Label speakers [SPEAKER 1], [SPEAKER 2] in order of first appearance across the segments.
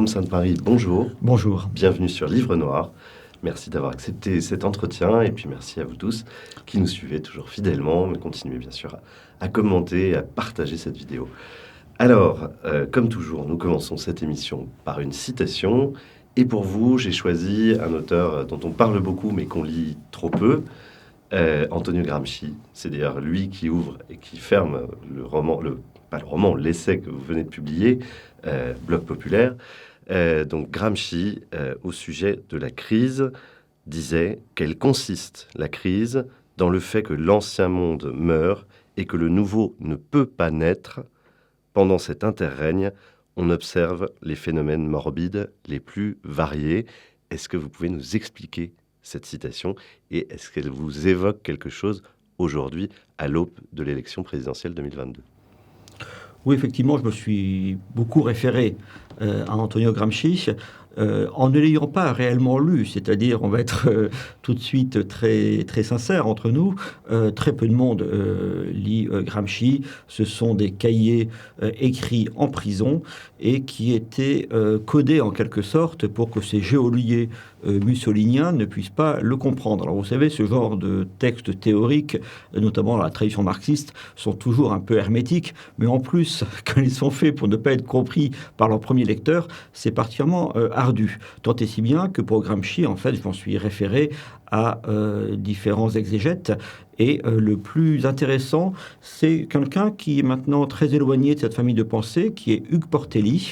[SPEAKER 1] Jérôme Sainte-Marie, bonjour.
[SPEAKER 2] Bonjour.
[SPEAKER 1] Bienvenue sur Livre Noir. Merci d'avoir accepté cet entretien et puis merci à vous tous qui nous suivez toujours fidèlement, mais continuez bien sûr à commenter et à partager cette vidéo. Alors, comme toujours, nous commençons cette émission par une citation. Et pour vous, j'ai choisi un auteur dont on parle beaucoup mais qu'on lit trop peu, Antonio Gramsci. C'est d'ailleurs lui qui ouvre et qui ferme le roman, l'essai que vous venez de publier, Bloc populaire. Donc Gramsci, au sujet de la crise, disait qu'elle consiste, la crise, dans le fait que l'ancien monde meurt et que le nouveau ne peut pas naître. Pendant cet interrègne, on observe les phénomènes morbides les plus variés. Est-ce que vous pouvez nous expliquer cette citation et est-ce qu'elle vous évoque quelque chose aujourd'hui à l'aube de l'élection présidentielle 2022 ?
[SPEAKER 2] Oui, effectivement, je me suis beaucoup référé à Antonio Gramsci en ne l'ayant pas réellement lu, c'est-à-dire, on va être tout de suite très, très sincère entre nous, très peu de monde lit Gramsci. Ce sont des cahiers écrits en prison et qui étaient codés en quelque sorte pour que ces geôliers mussoliniens ne puissent pas le comprendre. Alors vous savez, ce genre de textes théoriques, notamment dans la tradition marxiste, sont toujours un peu hermétiques, mais en plus, quand ils sont faits pour ne pas être compris par leur premier lecteur, c'est particulièrement ardu. Tant et si bien que pour Gramsci, en fait, je m'en suis référé à différents exégètes. Et le plus intéressant, c'est quelqu'un qui est maintenant très éloigné de cette famille de pensée, qui est Hugues Portelli,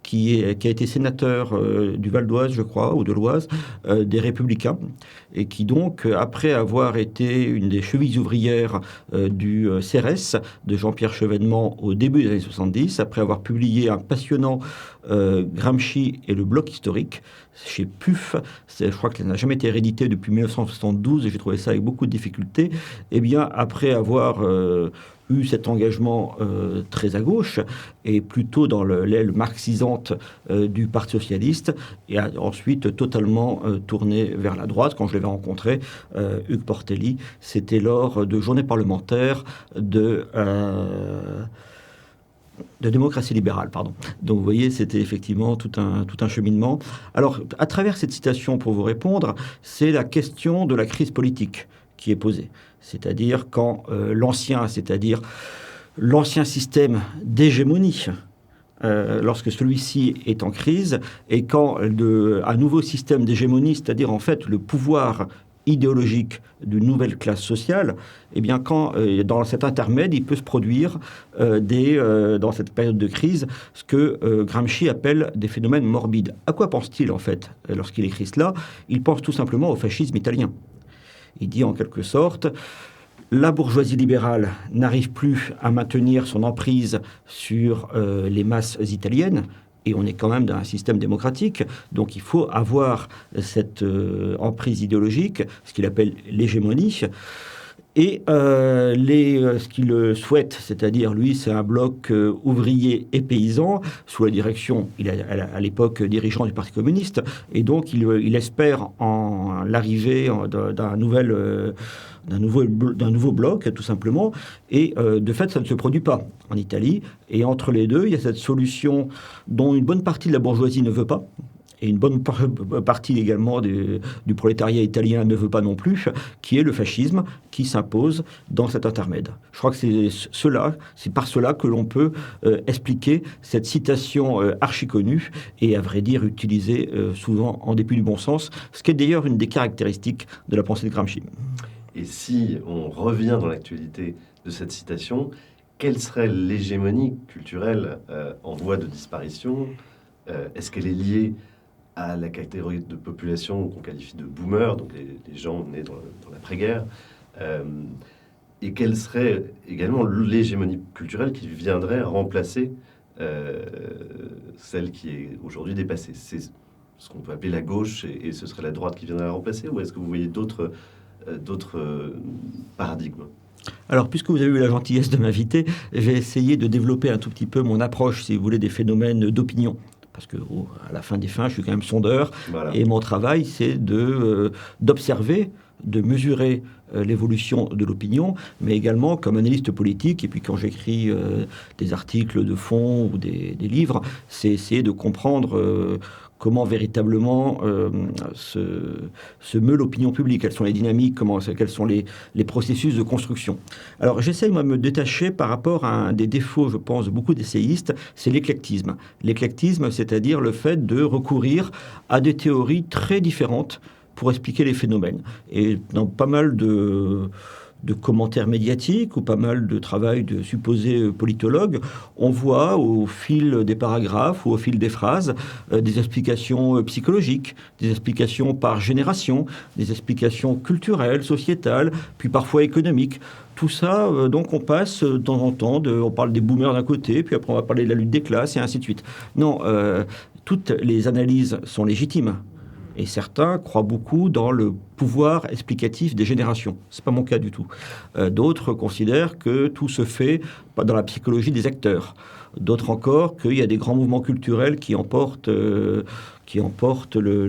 [SPEAKER 2] qui a été sénateur du Val d'Oise, je crois, ou de l'Oise, des Républicains, et qui donc, après avoir été une des chevilles ouvrières du CRS de Jean-Pierre Chevènement au début des années 70, après avoir publié un passionnant Gramsci et le bloc historique, chez PUF, je crois qu'elle n'a jamais été rééditée depuis 1972, et j'ai trouvé ça avec beaucoup de difficultés, et bien, après avoir eu cet engagement très à gauche et plutôt dans l'aile marxisante du Parti socialiste et a ensuite totalement tourné vers la droite. Quand je l'avais rencontré, Hugues Portelli, c'était lors de journées parlementaires de démocratie libérale, pardon. Donc vous voyez, c'était effectivement tout un cheminement. Alors, à travers cette citation, pour vous répondre, c'est la question de la crise politique qui est posée. C'est-à-dire quand l'ancien système d'hégémonie, lorsque celui-ci est en crise, et quand un nouveau système d'hégémonie, c'est-à-dire en fait le pouvoir idéologique d'une nouvelle classe sociale, eh bien quand dans cet intermède, il peut se produire dans cette période de crise, ce que Gramsci appelle des phénomènes morbides. À quoi pense-t-il en fait lorsqu'il écrit cela ? Il pense tout simplement au fascisme italien. Il dit en quelque sorte, la bourgeoisie libérale n'arrive plus à maintenir son emprise sur les masses italiennes, et on est quand même dans un système démocratique, donc il faut avoir cette emprise idéologique, ce qu'il appelle l'hégémonie. Et ce qu'il souhaite, c'est-à-dire lui, c'est un bloc ouvrier et paysan, sous la direction, il est à l'époque dirigeant du Parti communiste, et donc il espère en l'arrivée d'un nouveau bloc, tout simplement, et de fait, ça ne se produit pas en Italie, et entre les deux, il y a cette solution dont une bonne partie de la bourgeoisie ne veut pas, et une bonne partie également du prolétariat italien ne veut pas non plus, qui est le fascisme qui s'impose dans cet intermède. Je crois que c'est par cela que l'on peut expliquer cette citation archi-connue et à vrai dire utilisée souvent en dépit du bon sens, ce qui est d'ailleurs une des caractéristiques de la pensée de Gramsci.
[SPEAKER 1] Et si on revient dans l'actualité de cette citation, quelle serait l'hégémonie culturelle en voie de disparition ? Est-ce qu'elle est liée à la catégorie de population qu'on qualifie de boomers, donc les gens nés dans l'après-guerre, et quelle serait également l'hégémonie culturelle qui viendrait remplacer celle qui est aujourd'hui dépassée ? C'est ce qu'on peut appeler la gauche, et ce serait la droite qui viendrait la remplacer, ou est-ce que vous voyez d'autres paradigmes ?
[SPEAKER 2] Alors, puisque vous avez eu la gentillesse de m'inviter, j'ai essayé de développer un tout petit peu mon approche, si vous voulez, des phénomènes d'opinion. Parce que à la fin des fins, je suis quand même sondeur, voilà. Et mon travail, c'est d'observer de mesurer l'évolution de l'opinion, mais également comme analyste politique. Et puis quand j'écris des articles de fond ou des livres, c'est essayer de comprendre comment véritablement se meut l'opinion publique, quelles sont les dynamiques, quels sont les processus de construction. Alors j'essaye moi de me détacher par rapport à un des défauts, je pense, de beaucoup d'essayistes, c'est l'éclectisme. L'éclectisme, c'est-à-dire le fait de recourir à des théories très différentes pour expliquer les phénomènes. Et dans pas mal de commentaires médiatiques ou pas mal de travail de supposés politologues, on voit au fil des paragraphes ou au fil des phrases des explications psychologiques, des explications par génération, des explications culturelles, sociétales, puis parfois économiques. Tout ça, donc on passe de temps en temps, on parle des boomers d'un côté, puis après on va parler de la lutte des classes et ainsi de suite. Non, toutes les analyses sont légitimes. Et certains croient beaucoup dans le pouvoir explicatif des générations. Ce n'est pas mon cas du tout. D'autres considèrent que tout se fait dans la psychologie des acteurs. D'autres encore qu'il y a des grands mouvements culturels qui emportent le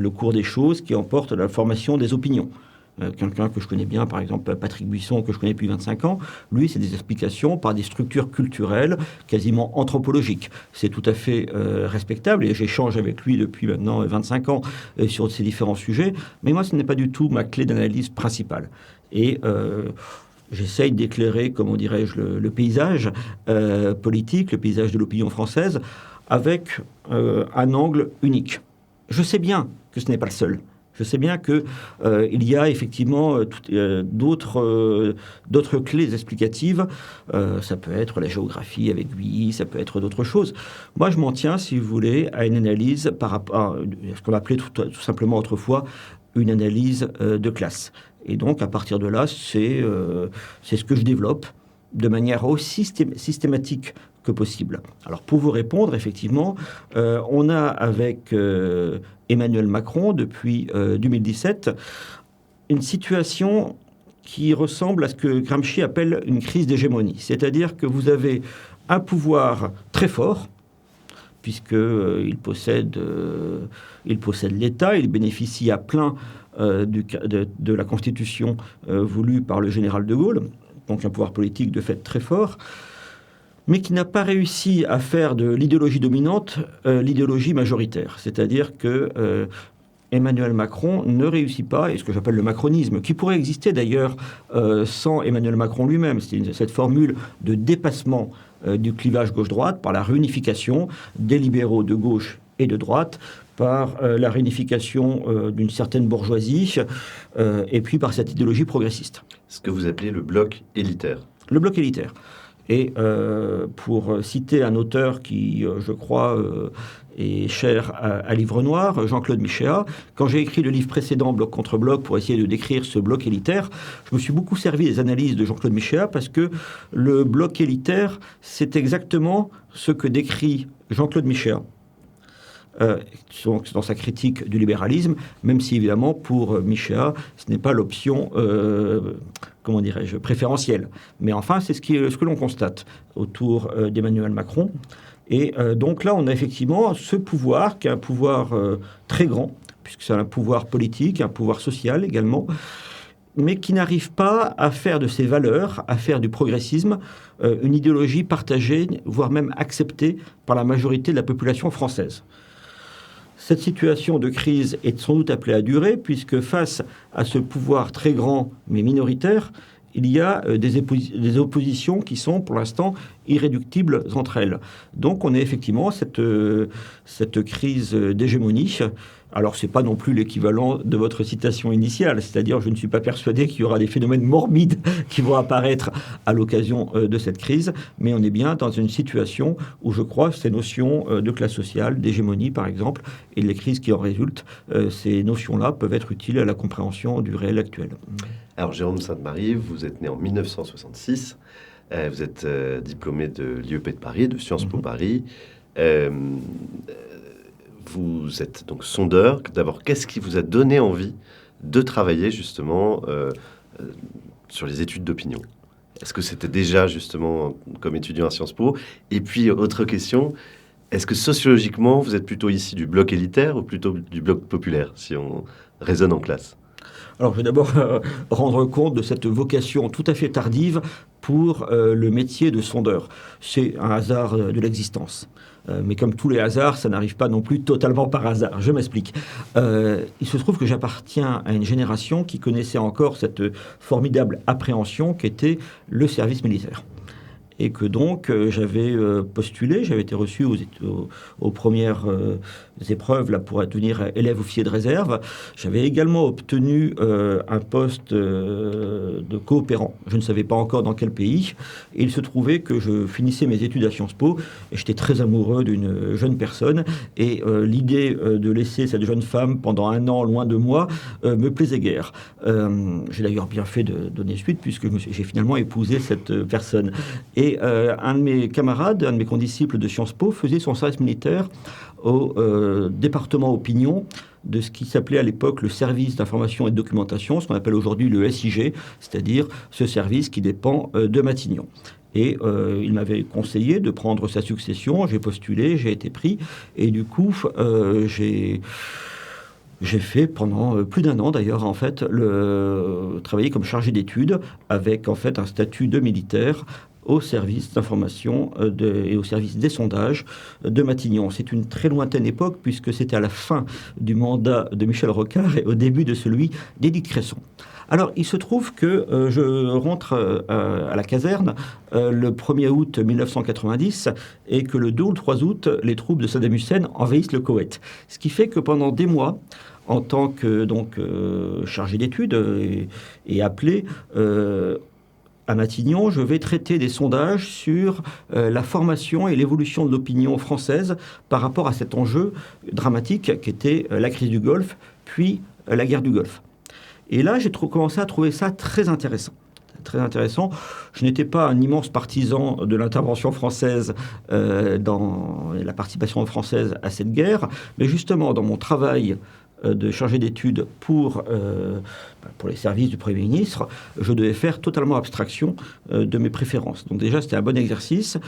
[SPEAKER 2] cours des choses, qui emportent la formation des opinions. Quelqu'un que je connais bien, par exemple Patrick Buisson, que je connais depuis 25 ans, lui, c'est des explications par des structures culturelles quasiment anthropologiques. C'est tout à fait respectable et j'échange avec lui depuis maintenant 25 ans sur ces différents sujets. Mais moi, ce n'est pas du tout ma clé d'analyse principale. Et j'essaye d'éclairer, comment dirais-je, le paysage politique, le paysage de l'opinion française, avec un angle unique. Je sais bien que ce n'est pas le seul. Je sais bien qu'il y a effectivement d'autres clés explicatives. Ça peut être la géographie avec Gouy, ça peut être d'autres choses. Moi, je m'en tiens, si vous voulez, à une analyse par rapport à ce qu'on appelait tout simplement autrefois une analyse de classe. Et donc, à partir de là, c'est ce que je développe de manière aussi systématique que possible. Alors, pour vous répondre, effectivement, on a avec Emmanuel Macron, depuis 2017, une situation qui ressemble à ce que Gramsci appelle une crise d'hégémonie. C'est-à-dire que vous avez un pouvoir très fort, puisqu'il possède l'État, il bénéficie à plein de la Constitution voulue par le général de Gaulle, donc un pouvoir politique de fait très fort, mais qui n'a pas réussi à faire de l'idéologie dominante l'idéologie majoritaire. C'est-à-dire que Emmanuel Macron ne réussit pas, et ce que j'appelle le macronisme, qui pourrait exister d'ailleurs sans Emmanuel Macron lui-même, c'est cette formule de dépassement du clivage gauche-droite par la réunification des libéraux de gauche et de droite, par la réunification d'une certaine bourgeoisie, et puis par cette idéologie progressiste.
[SPEAKER 1] Ce que vous appelez le bloc élitaire.
[SPEAKER 2] Le bloc élitaire. Et pour citer un auteur qui, je crois, est cher à Livre Noir, Jean-Claude Michéa, quand j'ai écrit le livre précédent, Bloc contre Bloc, pour essayer de décrire ce bloc élitaire, je me suis beaucoup servi des analyses de Jean-Claude Michéa parce que le bloc élitaire, c'est exactement ce que décrit Jean-Claude Michéa. Dans sa critique du libéralisme, même si évidemment pour Michéa, ce n'est pas l'option, comment dirais-je, préférentielle. Mais enfin, c'est ce que l'on constate autour d'Emmanuel Macron. Et donc là, on a effectivement ce pouvoir, qui est un pouvoir très grand, puisque c'est un pouvoir politique, un pouvoir social également, mais qui n'arrive pas à faire de ses valeurs, à faire du progressisme, une idéologie partagée, voire même acceptée par la majorité de la population française. Cette situation de crise est sans doute appelée à durer, puisque face à ce pouvoir très grand mais minoritaire, il y a des oppositions qui sont pour l'instant irréductibles entre elles. Donc on a effectivement cette crise d'hégémonie. Alors, ce n'est pas non plus l'équivalent de votre citation initiale, c'est-à-dire je ne suis pas persuadé qu'il y aura des phénomènes morbides qui vont apparaître à l'occasion de cette crise, mais on est bien dans une situation où je crois que ces notions de classe sociale, d'hégémonie par exemple, et les crises qui en résultent, ces notions-là peuvent être utiles à la compréhension du réel actuel.
[SPEAKER 1] Alors, Jérôme Sainte-Marie, vous êtes né en 1966, vous êtes diplômé de l'IEP de Paris, de Sciences Po Paris. Vous êtes donc sondeur. D'abord, qu'est-ce qui vous a donné envie de travailler justement sur les études d'opinion? Est-ce que c'était déjà justement comme étudiant à Sciences Po? Et puis, autre question, est-ce que sociologiquement, vous êtes plutôt ici du bloc élitaire ou plutôt du bloc populaire, si on raisonne en classe?
[SPEAKER 2] Alors, je vais d'abord rendre compte de cette vocation tout à fait tardive pour le métier de sondeur. C'est un hasard de l'existence. Mais comme tous les hasards, ça n'arrive pas non plus totalement par hasard. Je m'explique. Il se trouve que j'appartiens à une génération qui connaissait encore cette formidable appréhension qu'était le service militaire. Et que donc j'avais postulé, j'avais été reçu aux premières épreuves là, pour devenir élève officier de réserve. J'avais également obtenu un poste de coopérant. Je ne savais pas encore dans quel pays. Et il se trouvait que je finissais mes études à Sciences Po et j'étais très amoureux d'une jeune personne. Et l'idée de laisser cette jeune femme pendant 1 an loin de moi me plaisait guère. J'ai d'ailleurs bien fait de donner suite puisque j'ai finalement épousé cette personne. Et un de mes camarades, un de mes condisciples de Sciences Po, faisait son service militaire au département opinion de ce qui s'appelait à l'époque le service d'information et de documentation, ce qu'on appelle aujourd'hui le SIG, c'est-à-dire ce service qui dépend de Matignon. Et il m'avait conseillé de prendre sa succession, j'ai postulé, j'ai été pris, et du coup, j'ai fait pendant plus d'1 an d'ailleurs en fait travailler comme chargé d'études avec en fait un statut de militaire au service d'information et au service des sondages de Matignon. C'est une très lointaine époque puisque c'était à la fin du mandat de Michel Rocard et au début de celui d'Édith Cresson. Alors, il se trouve que je rentre à la caserne le 1er août 1990 et que le 2 ou le 3 août, les troupes de Saddam Hussein envahissent le Koweït. Ce qui fait que pendant des mois, en tant que chargé d'études et appelé à Matignon, je vais traiter des sondages sur la formation et l'évolution de l'opinion française par rapport à cet enjeu dramatique qu'était la crise du Golfe, puis la guerre du Golfe. Et là, j'ai commencé à trouver ça très intéressant. Très intéressant. Je n'étais pas un immense partisan de l'intervention française dans la participation française à cette guerre, mais justement, dans mon travail de chargé d'études pour les services du Premier ministre, je devais faire totalement abstraction de mes préférences. Donc déjà, c'était un bon exercice.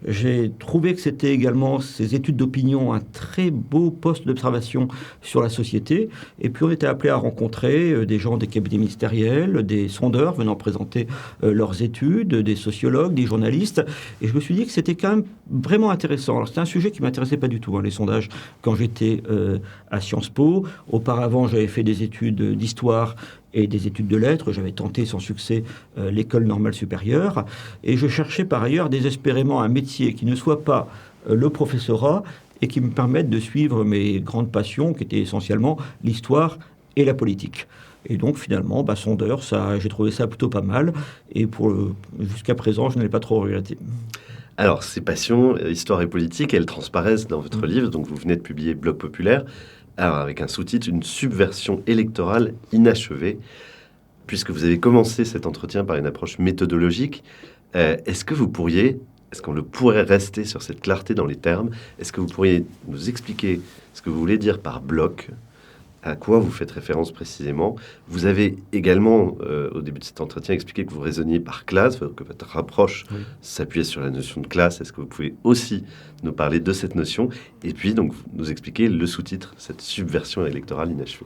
[SPEAKER 2] J'ai trouvé que c'était également, ces études d'opinion, un très beau poste d'observation sur la société. Et puis, on était appelé à rencontrer des gens des cabinets ministériels, des sondeurs venant présenter leurs études, des sociologues, des journalistes. Et je me suis dit que c'était quand même vraiment intéressant. Alors, c'était un sujet qui ne m'intéressait pas du tout, les sondages, quand j'étais à Sciences Po. Auparavant, j'avais fait des études d'histoire et des études de lettres. J'avais tenté sans succès l'école normale supérieure. Et je cherchais par ailleurs désespérément un métier qui ne soit pas le professorat et qui me permette de suivre mes grandes passions, qui étaient essentiellement l'histoire et la politique. Et donc finalement, sondeur, j'ai trouvé ça plutôt pas mal. Et jusqu'à présent, je ne l'ai pas trop regretté.
[SPEAKER 1] Alors, ces passions, histoire et politique, elles transparaissent dans votre livre. Donc, vous venez de publier Bloc populaire. Alors, avec un sous-titre, une subversion électorale inachevée. Puisque vous avez commencé cet entretien par une approche méthodologique, est-ce qu'on pourrait rester sur cette clarté dans les termes? Est-ce que vous pourriez nous expliquer ce que vous voulez dire par bloc? À quoi vous faites référence précisément? Vous avez également, au début de cet entretien, expliqué que vous raisonniez par classe, que votre approche s'appuyait sur la notion de classe. Est-ce que vous pouvez aussi nous parler de cette notion? Et puis, donc, nous expliquer le sous-titre, cette subversion électorale inachevée.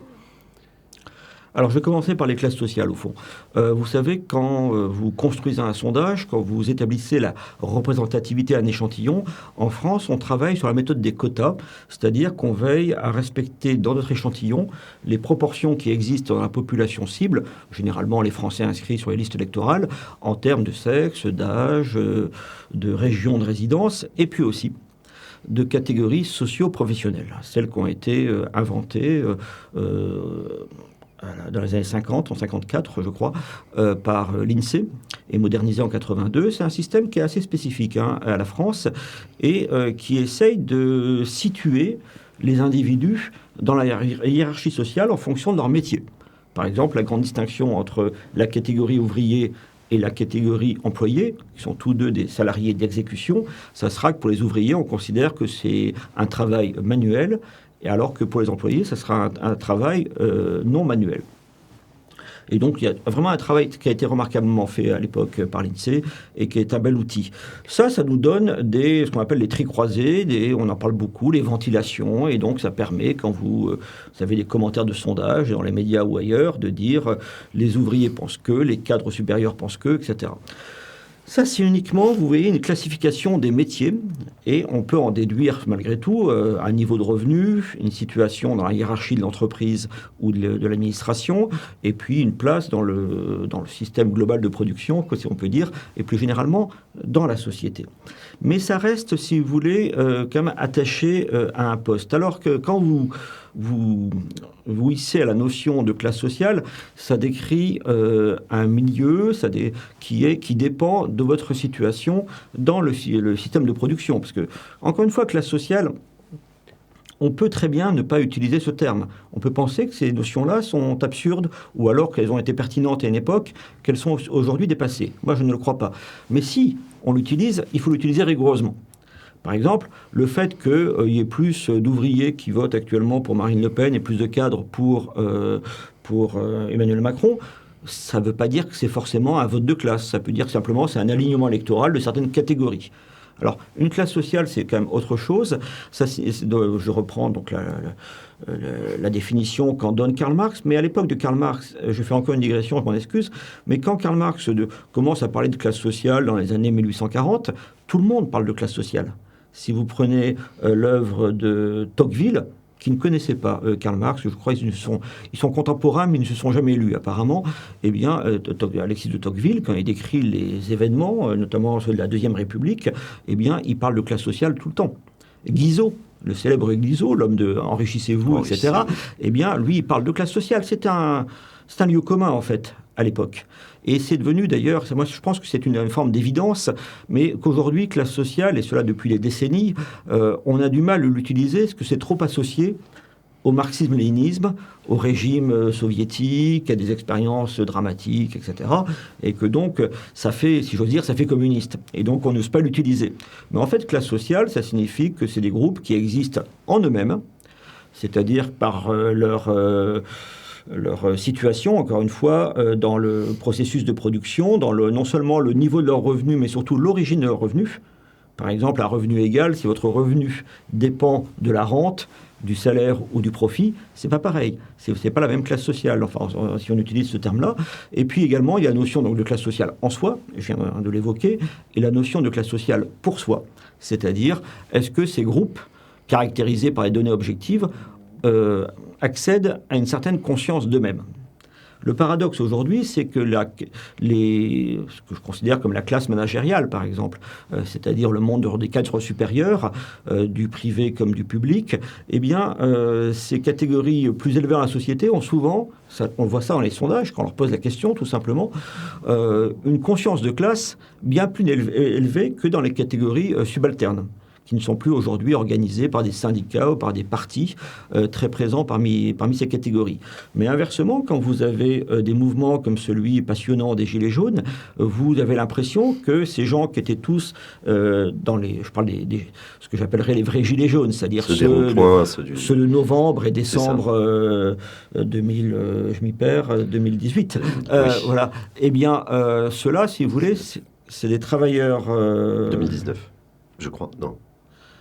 [SPEAKER 2] Alors, je vais commencer par les classes sociales, au fond. Vous savez, quand vous construisez un sondage, quand vous établissez la représentativité à un échantillon, en France, on travaille sur la méthode des quotas, c'est-à-dire qu'on veille à respecter dans notre échantillon les proportions qui existent dans la population cible, généralement les Français inscrits sur les listes électorales, en termes de sexe, d'âge, de région de résidence, et puis aussi de catégories socio-professionnelles, celles qui ont été inventées dans les années 50, en 54, je crois, par l'INSEE et modernisé en 82. C'est un système qui est assez spécifique à la France et qui essaye de situer les individus dans la hiérarchie sociale en fonction de leur métier. Par exemple, la grande distinction entre la catégorie ouvrier et la catégorie employée, qui sont tous deux des salariés d'exécution, ça sera que pour les ouvriers, on considère que c'est un travail manuel, et alors que pour les employés, ça sera un travail non manuel. Et donc, il y a vraiment un travail qui a été remarquablement fait à l'époque par l'INSEE et qui est un bel outil. Ça nous donne ce qu'on appelle les tris croisés, on en parle beaucoup, les ventilations, et donc ça permet, quand vous avez des commentaires de sondage dans les médias ou ailleurs, de dire les ouvriers pensent que, les cadres supérieurs pensent que, etc. Ça, c'est uniquement, vous voyez, une classification des métiers, et on peut en déduire, malgré tout, un niveau de revenu, une situation dans la hiérarchie de l'entreprise ou de l'administration, et puis une place dans le système global de production, si on peut dire, et plus généralement, dans la société. Mais ça reste, si vous voulez, quand même attaché à un poste. Alors que quand vous hissez à la notion de classe sociale, ça décrit un milieu qui dépend de votre situation dans le système de production. Parce que, encore une fois, classe sociale, on peut très bien ne pas utiliser ce terme. On peut penser que ces notions-là sont absurdes, ou alors qu'elles ont été pertinentes à une époque, qu'elles sont aujourd'hui dépassées. Moi, je ne le crois pas. Mais si on l'utilise, il faut l'utiliser rigoureusement. Par exemple, le fait qu'il y ait plus d'ouvriers qui votent actuellement pour Marine Le Pen et plus de cadres pour Emmanuel Macron, ça ne veut pas dire que c'est forcément un vote de classe. Ça peut dire simplement que c'est un alignement électoral de certaines catégories. Alors, une classe sociale, c'est quand même autre chose. Ça, je reprends donc la définition qu'en donne Karl Marx. Mais à l'époque de Karl Marx, je fais encore une digression, je m'en excuse, mais quand Karl Marx commence à parler de classe sociale dans les années 1840, tout le monde parle de classe sociale. Si vous prenez l'œuvre de Tocqueville, qui ne connaissaient pas Karl Marx, je crois qu'ils sont contemporains, mais ils ne se sont jamais lus apparemment, eh bien, Alexis de Tocqueville, quand il décrit les événements, notamment ceux de la Deuxième République, eh bien, il parle de classe sociale tout le temps. Guizot, le célèbre Guizot, l'homme de Enrichissez-vous, etc., eh bien, lui, il parle de classe sociale. C'est un lieu commun, en fait, à l'époque. Et c'est devenu d'ailleurs, moi je pense que c'est une forme d'évidence, mais qu'aujourd'hui, classe sociale, et cela depuis les décennies, on a du mal à l'utiliser parce que c'est trop associé au marxisme-léninisme, au régime soviétique, à des expériences dramatiques, etc. Et que donc, ça fait, si j'ose dire, ça fait communiste. Et donc, on n'ose pas l'utiliser. Mais en fait, classe sociale, ça signifie que c'est des groupes qui existent en eux-mêmes, c'est-à-dire par leur situation, encore une fois, dans le processus de production, non seulement le niveau de leurs revenus, mais surtout l'origine de leurs revenus. Par exemple, un revenu égal, si votre revenu dépend de la rente, du salaire ou du profit, c'est pas pareil. C'est pas la même classe sociale, enfin, si on utilise ce terme-là. Et puis également, il y a la notion donc, de classe sociale en soi, je viens de l'évoquer, et la notion de classe sociale pour soi. C'est-à-dire, est-ce que ces groupes, caractérisés par les données objectives, accèdent à une certaine conscience d'eux-mêmes. Le paradoxe aujourd'hui, c'est que ce que je considère comme la classe managériale, par exemple, c'est-à-dire le monde des cadres supérieurs, du privé comme du public, eh bien, ces catégories plus élevées dans la société ont souvent, on voit ça dans les sondages, quand on leur pose la question, tout simplement, une conscience de classe bien plus élevée que dans les catégories subalternes, qui ne sont plus aujourd'hui organisés par des syndicats ou par des partis très présents parmi ces catégories. Mais inversement, quand vous avez des mouvements comme celui passionnant des Gilets jaunes, vous avez l'impression que ces gens qui étaient tous je parle ce que j'appellerais les vrais Gilets jaunes, c'est-à-dire ceux de novembre et décembre 2018.
[SPEAKER 1] Oui.
[SPEAKER 2] Voilà. Eh bien, ceux-là, si vous voulez, c'est des travailleurs...
[SPEAKER 1] 2019, je crois. Non.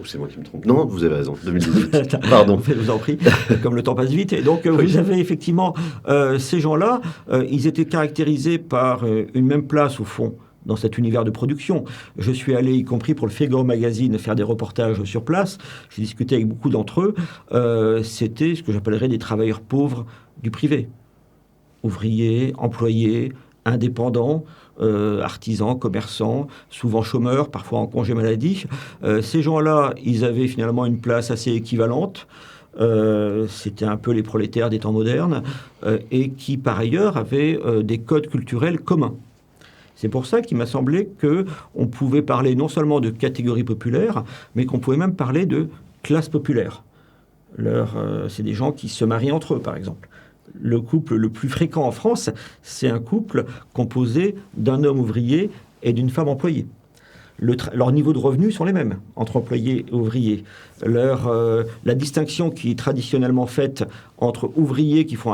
[SPEAKER 1] Ou c'est moi qui me trompe. Non, vous avez raison, 2018. Pardon.
[SPEAKER 2] Je vous en prie, comme le temps passe vite. Et donc, vous avez effectivement ces gens-là, ils étaient caractérisés par une même place, au fond, dans cet univers de production. Je suis allé, y compris pour le Figaro Magazine, faire des reportages sur place. J'ai discuté avec beaucoup d'entre eux. C'était ce que j'appellerais des travailleurs pauvres du privé. Ouvriers, employés, indépendants, artisans, commerçants, souvent chômeurs, parfois en congé maladie. Ces gens-là, ils avaient finalement une place assez équivalente. C'était un peu les prolétaires des temps modernes et qui, par ailleurs, avaient des codes culturels communs. C'est pour ça qu'il m'a semblé qu'on pouvait parler non seulement de catégories populaires, mais qu'on pouvait même parler de classe populaire. C'est des gens qui se marient entre eux, par exemple. Le couple le plus fréquent en France, c'est un couple composé d'un homme ouvrier et d'une femme employée. leurs niveaux de revenus sont les mêmes entre employés et ouvriers. La distinction qui est traditionnellement faite entre ouvriers qui fait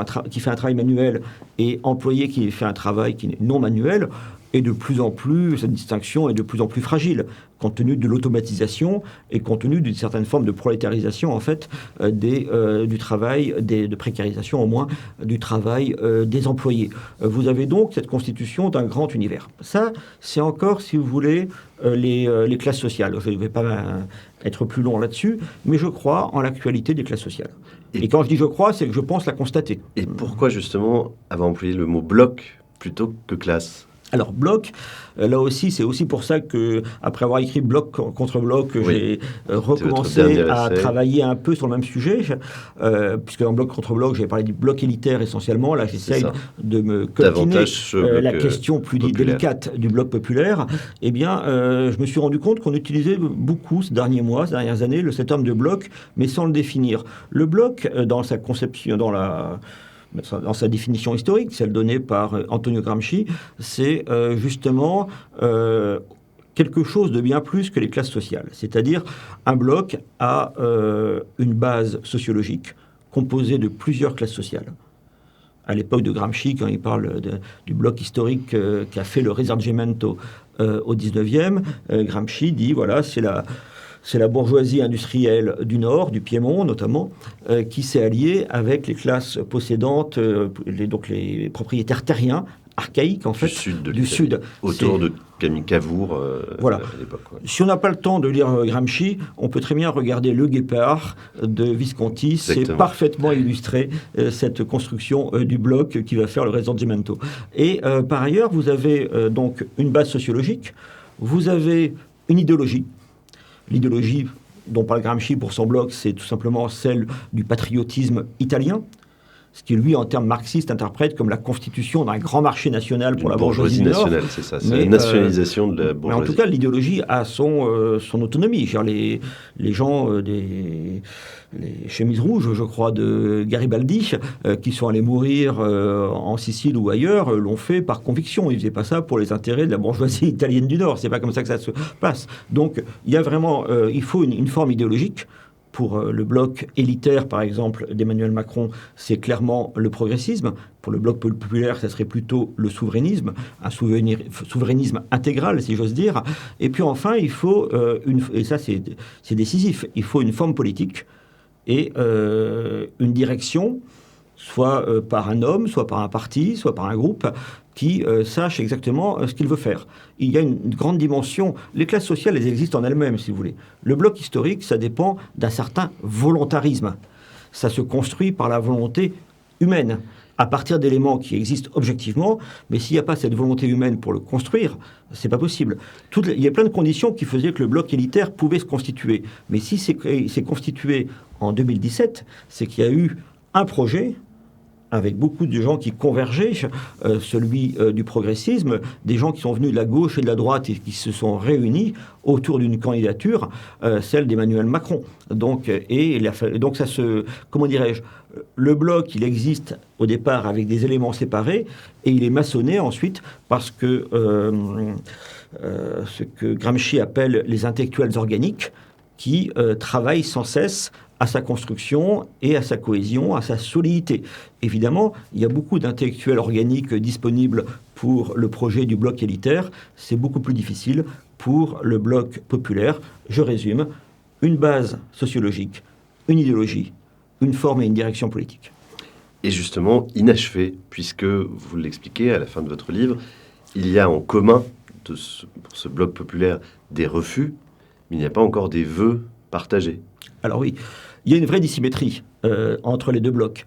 [SPEAKER 2] un travail manuel et employés qui fait un travail qui est non manuel, et de plus en plus, cette distinction est de plus en plus fragile, compte tenu de l'automatisation et compte tenu d'une certaine forme de prolétarisation, en fait, du travail, de précarisation au moins, du travail des employés. Vous avez donc cette constitution d'un grand univers. Ça, c'est encore, si vous voulez, les classes sociales. Je ne vais pas être plus long là-dessus, mais je crois en l'actualité des classes sociales. Et quand je dis je crois, c'est que je pense la constater.
[SPEAKER 1] Et pourquoi, justement, avoir employé le mot bloc plutôt que classe ?
[SPEAKER 2] Alors, bloc, là aussi, c'est aussi pour ça que, après avoir écrit bloc contre bloc, j'ai recommencé à travailler un peu sur le même sujet, puisque dans bloc contre bloc, j'avais parlé du bloc élitaire essentiellement. Là, j'essaye de me coltiner la question plus délicate du bloc populaire. Eh bien, je me suis rendu compte qu'on utilisait beaucoup ces derniers mois, ces dernières années, ce terme de bloc, mais sans le définir. Le bloc, dans sa conception, dans sa définition historique, celle donnée par Antonio Gramsci, c'est justement quelque chose de bien plus que les classes sociales. C'est-à-dire, un bloc a une base sociologique composée de plusieurs classes sociales. À l'époque de Gramsci, quand il parle du bloc historique qu'a fait le Risorgimento au 19e, Gramsci dit, voilà, c'est la bourgeoisie industrielle du Nord, du Piémont notamment, qui s'est alliée avec les classes possédantes, donc les propriétaires terriens, archaïques en fait,
[SPEAKER 1] du Sud. Autour de Camille Cavour
[SPEAKER 2] voilà.
[SPEAKER 1] À l'époque. Ouais.
[SPEAKER 2] Si on n'a pas le temps de lire Gramsci, on peut très bien regarder Le Guépard de Visconti. Exactement. C'est parfaitement illustré, cette construction du bloc qui va faire le Risorgimento. Et par ailleurs, vous avez donc une base sociologique, vous avez une idéologie. L'idéologie dont parle Gramsci pour son bloc, c'est tout simplement celle du patriotisme italien, ce qui, lui, en termes marxistes, interprète comme la constitution d'un grand marché national pour la bourgeoisie du Nord.
[SPEAKER 1] C'est ça, c'est la nationalisation de la bourgeoisie.
[SPEAKER 2] Mais en tout cas, l'idéologie a son autonomie. Les gens les chemises rouges, je crois, de Garibaldi, qui sont allés mourir en Sicile ou ailleurs, l'ont fait par conviction. Ils ne faisaient pas ça pour les intérêts de la bourgeoisie italienne du Nord. C'est pas comme ça que ça se passe. Donc, il y a vraiment, il faut une forme idéologique. Pour le bloc élitaire, par exemple, d'Emmanuel Macron, c'est clairement le progressisme. Pour le bloc populaire, ça serait plutôt le souverainisme, un souverainisme intégral, si j'ose dire. Et puis enfin, il faut, et ça c'est décisif, il faut une forme politique et une direction, soit par un homme, soit par un parti, soit par un groupe, qui sache exactement ce qu'il veut faire. Il y a une grande dimension. Les classes sociales, elles existent en elles-mêmes, si vous voulez. Le bloc historique, ça dépend d'un certain volontarisme. Ça se construit par la volonté humaine, à partir d'éléments qui existent objectivement, mais s'il n'y a pas cette volonté humaine pour le construire, c'est pas possible. Il y a plein de conditions qui faisaient que le bloc élitaire pouvait se constituer. Mais si c'est constitué en 2017, c'est qu'il y a eu un projet avec beaucoup de gens qui convergeaient, celui du progressisme, des gens qui sont venus de la gauche et de la droite et qui se sont réunis autour d'une candidature, celle d'Emmanuel Macron. Donc, donc ça se... Comment dirais-je ? Le bloc, il existe au départ avec des éléments séparés et il est maçonné ensuite parce que ce que Gramsci appelle les intellectuels organiques qui travaillent sans cesse à sa construction et à sa cohésion, à sa solidité. Évidemment, il y a beaucoup d'intellectuels organiques disponibles pour le projet du bloc élitaire. C'est beaucoup plus difficile pour le bloc populaire. Je résume, une base sociologique, une idéologie, une forme et une direction politique.
[SPEAKER 1] Et justement, inachevé, puisque, vous l'expliquez à la fin de votre livre, il y a en commun, pour ce bloc populaire, des refus, mais il n'y a pas encore des vœux partagés.
[SPEAKER 2] Alors oui, il y a une vraie dissymétrie entre les deux blocs.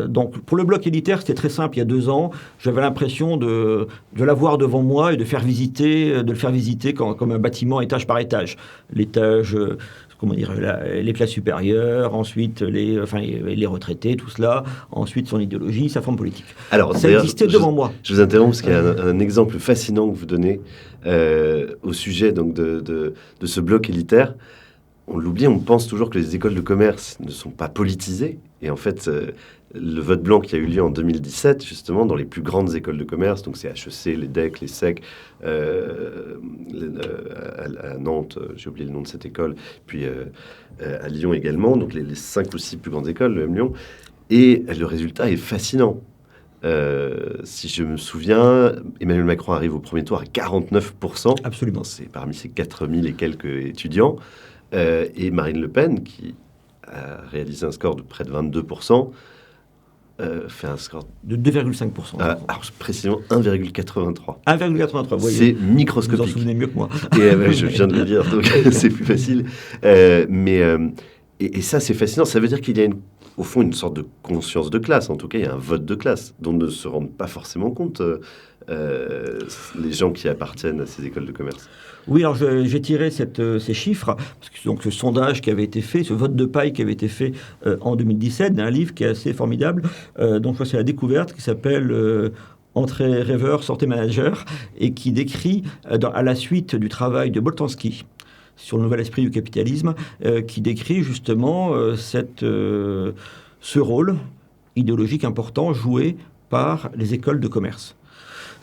[SPEAKER 2] Donc, pour le bloc élitaire, c'était très simple. Il y a 2 ans, j'avais l'impression de l'avoir devant moi et de le faire visiter comme un bâtiment étage par étage. L'étage, les classes supérieures, ensuite les retraités, tout cela, ensuite son idéologie, sa forme politique.
[SPEAKER 1] Alors,
[SPEAKER 2] ça existait devant moi.
[SPEAKER 1] Je vous interromps parce qu'il y a un exemple fascinant que vous donnez au sujet donc, de ce bloc élitaire. on l'oublie, on pense toujours que les écoles de commerce ne sont pas politisées. Et en fait, le vote blanc qui a eu lieu en 2017, justement, dans les plus grandes écoles de commerce, donc c'est HEC, l'EDEC, l'ESSEC, à Nantes, j'ai oublié le nom de cette école, puis à Lyon également, donc les 5 ou 6 plus grandes écoles, le M Lyon. Et le résultat est fascinant. Si je me souviens, Emmanuel Macron arrive au premier tour à 49%.
[SPEAKER 2] Absolument.
[SPEAKER 1] C'est parmi ces 4000 et quelques étudiants. Et Marine Le Pen, qui a réalisé un score de près de 22%, fait un score
[SPEAKER 2] de 2,5%.
[SPEAKER 1] Alors précisément 1,83.
[SPEAKER 2] 1,83, vous voyez.
[SPEAKER 1] C'est microscopique.
[SPEAKER 2] Vous en souvenez mieux que moi.
[SPEAKER 1] Et je viens de le dire, donc c'est plus facile. Et ça, c'est fascinant. Ça veut dire qu'il y a au fond une sorte de conscience de classe. En tout cas, il y a un vote de classe dont ne se rendent pas forcément compte les gens qui appartiennent à ces écoles de commerce.
[SPEAKER 2] Oui, alors j'ai tiré ces chiffres, parce que donc, ce sondage qui avait été fait, ce vote de paille qui avait été fait en 2017, d'un livre qui est assez formidable, donc c'est la découverte, qui s'appelle Entrée rêveur, sortez manager, et qui décrit, à la suite du travail de Boltanski, sur le nouvel esprit du capitalisme, qui décrit justement ce rôle idéologique important joué par les écoles de commerce.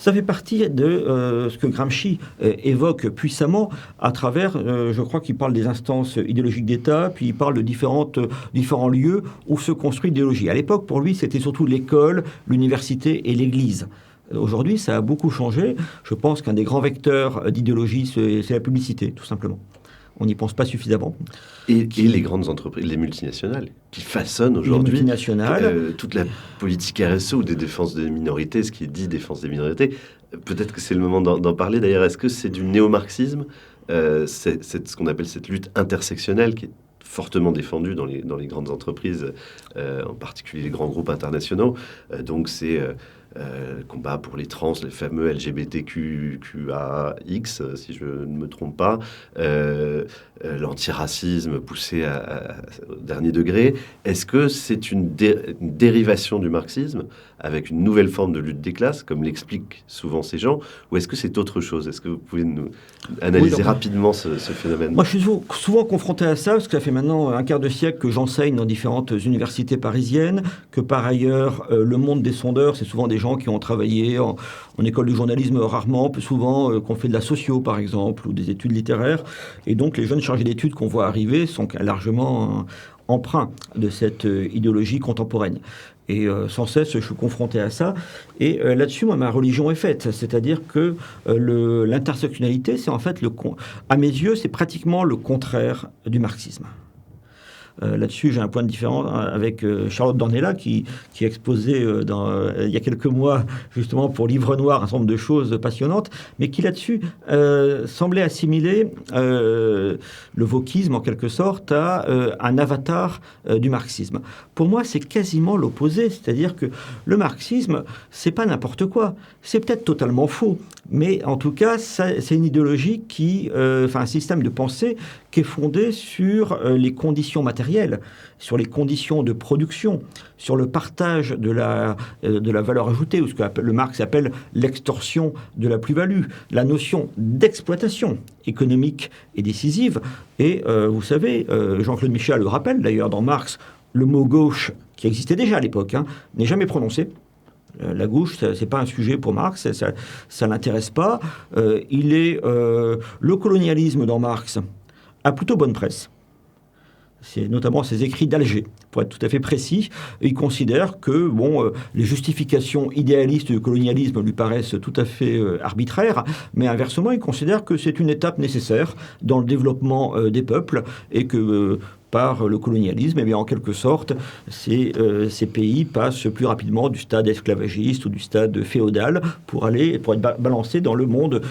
[SPEAKER 2] Ça fait partie de ce que Gramsci évoque puissamment à travers, je crois qu'il parle des instances idéologiques d'État, puis il parle de différents lieux où se construit l'idéologie. À l'époque, pour lui, c'était surtout l'école, l'université et l'Église. Aujourd'hui, ça a beaucoup changé. Je pense qu'un des grands vecteurs d'idéologie, c'est la publicité, tout simplement. On n'y pense pas suffisamment.
[SPEAKER 1] Et les grandes entreprises, les multinationales, qui façonnent aujourd'hui toute la politique RSE ou des défenses des minorités, ce qui est dit défense des minorités. Peut-être que c'est le moment d'en parler. D'ailleurs, est-ce que c'est du néo-marxisme, c'est ce qu'on appelle cette lutte intersectionnelle qui est fortement défendue dans les grandes entreprises, en particulier les grands groupes internationaux. Donc c'est combat pour les trans, les fameux LGBTQAX, si je ne me trompe pas, l'antiracisme poussé au dernier degré. Est-ce que c'est une dérivation du marxisme avec une nouvelle forme de lutte des classes, comme l'expliquent souvent ces gens, ou est-ce que c'est autre chose? Est-ce que vous pouvez nous analyser rapidement ce phénomène?
[SPEAKER 2] Moi, je suis souvent confronté à ça, parce que ça fait maintenant un quart de siècle que j'enseigne dans différentes universités parisiennes, que par ailleurs, le monde des sondeurs, c'est souvent des gens qui ont travaillé en école de journalisme rarement, plus souvent, qu'on fait de la socio, par exemple, ou des études littéraires. Et donc, les jeunes chargés d'études qu'on voit arriver sont largement empreints de cette idéologie contemporaine. Et sans cesse, je suis confronté à ça. Et là-dessus, moi, ma religion est faite. C'est-à-dire que l'intersectionnalité, c'est en fait, à mes yeux, c'est pratiquement le contraire du marxisme. Là-dessus, j'ai un point de différence avec Charlotte Dornelas qui exposait il y a quelques mois, justement, pour Livre Noir, un certain nombre de choses passionnantes, mais qui, là-dessus, semblait assimiler le wokisme, en quelque sorte, à un avatar du marxisme. Pour moi, c'est quasiment l'opposé, c'est-à-dire que le marxisme, c'est pas n'importe quoi. C'est peut-être totalement faux, mais en tout cas, c'est une idéologie un système de pensée qui est fondé sur les conditions matérielles, sur les conditions de production, sur le partage de la valeur ajoutée, ou ce que le Marx appelle l'extorsion de la plus-value, la notion d'exploitation économique est décisive. Et vous savez, Jean-Claude Michéa le rappelle d'ailleurs dans Marx, le mot gauche, qui existait déjà à l'époque, n'est jamais prononcé. La gauche, c'est pas un sujet pour Marx, ça l'intéresse pas. Le colonialisme dans Marx a plutôt bonne presse. C'est notamment ses écrits d'Alger, pour être tout à fait précis. Il considère que les justifications idéalistes du colonialisme lui paraissent tout à fait arbitraires, mais inversement, il considère que c'est une étape nécessaire dans le développement des peuples et que par le colonialisme, en quelque sorte, ces pays passent plus rapidement du stade esclavagiste ou du stade féodal pour être balancés dans le monde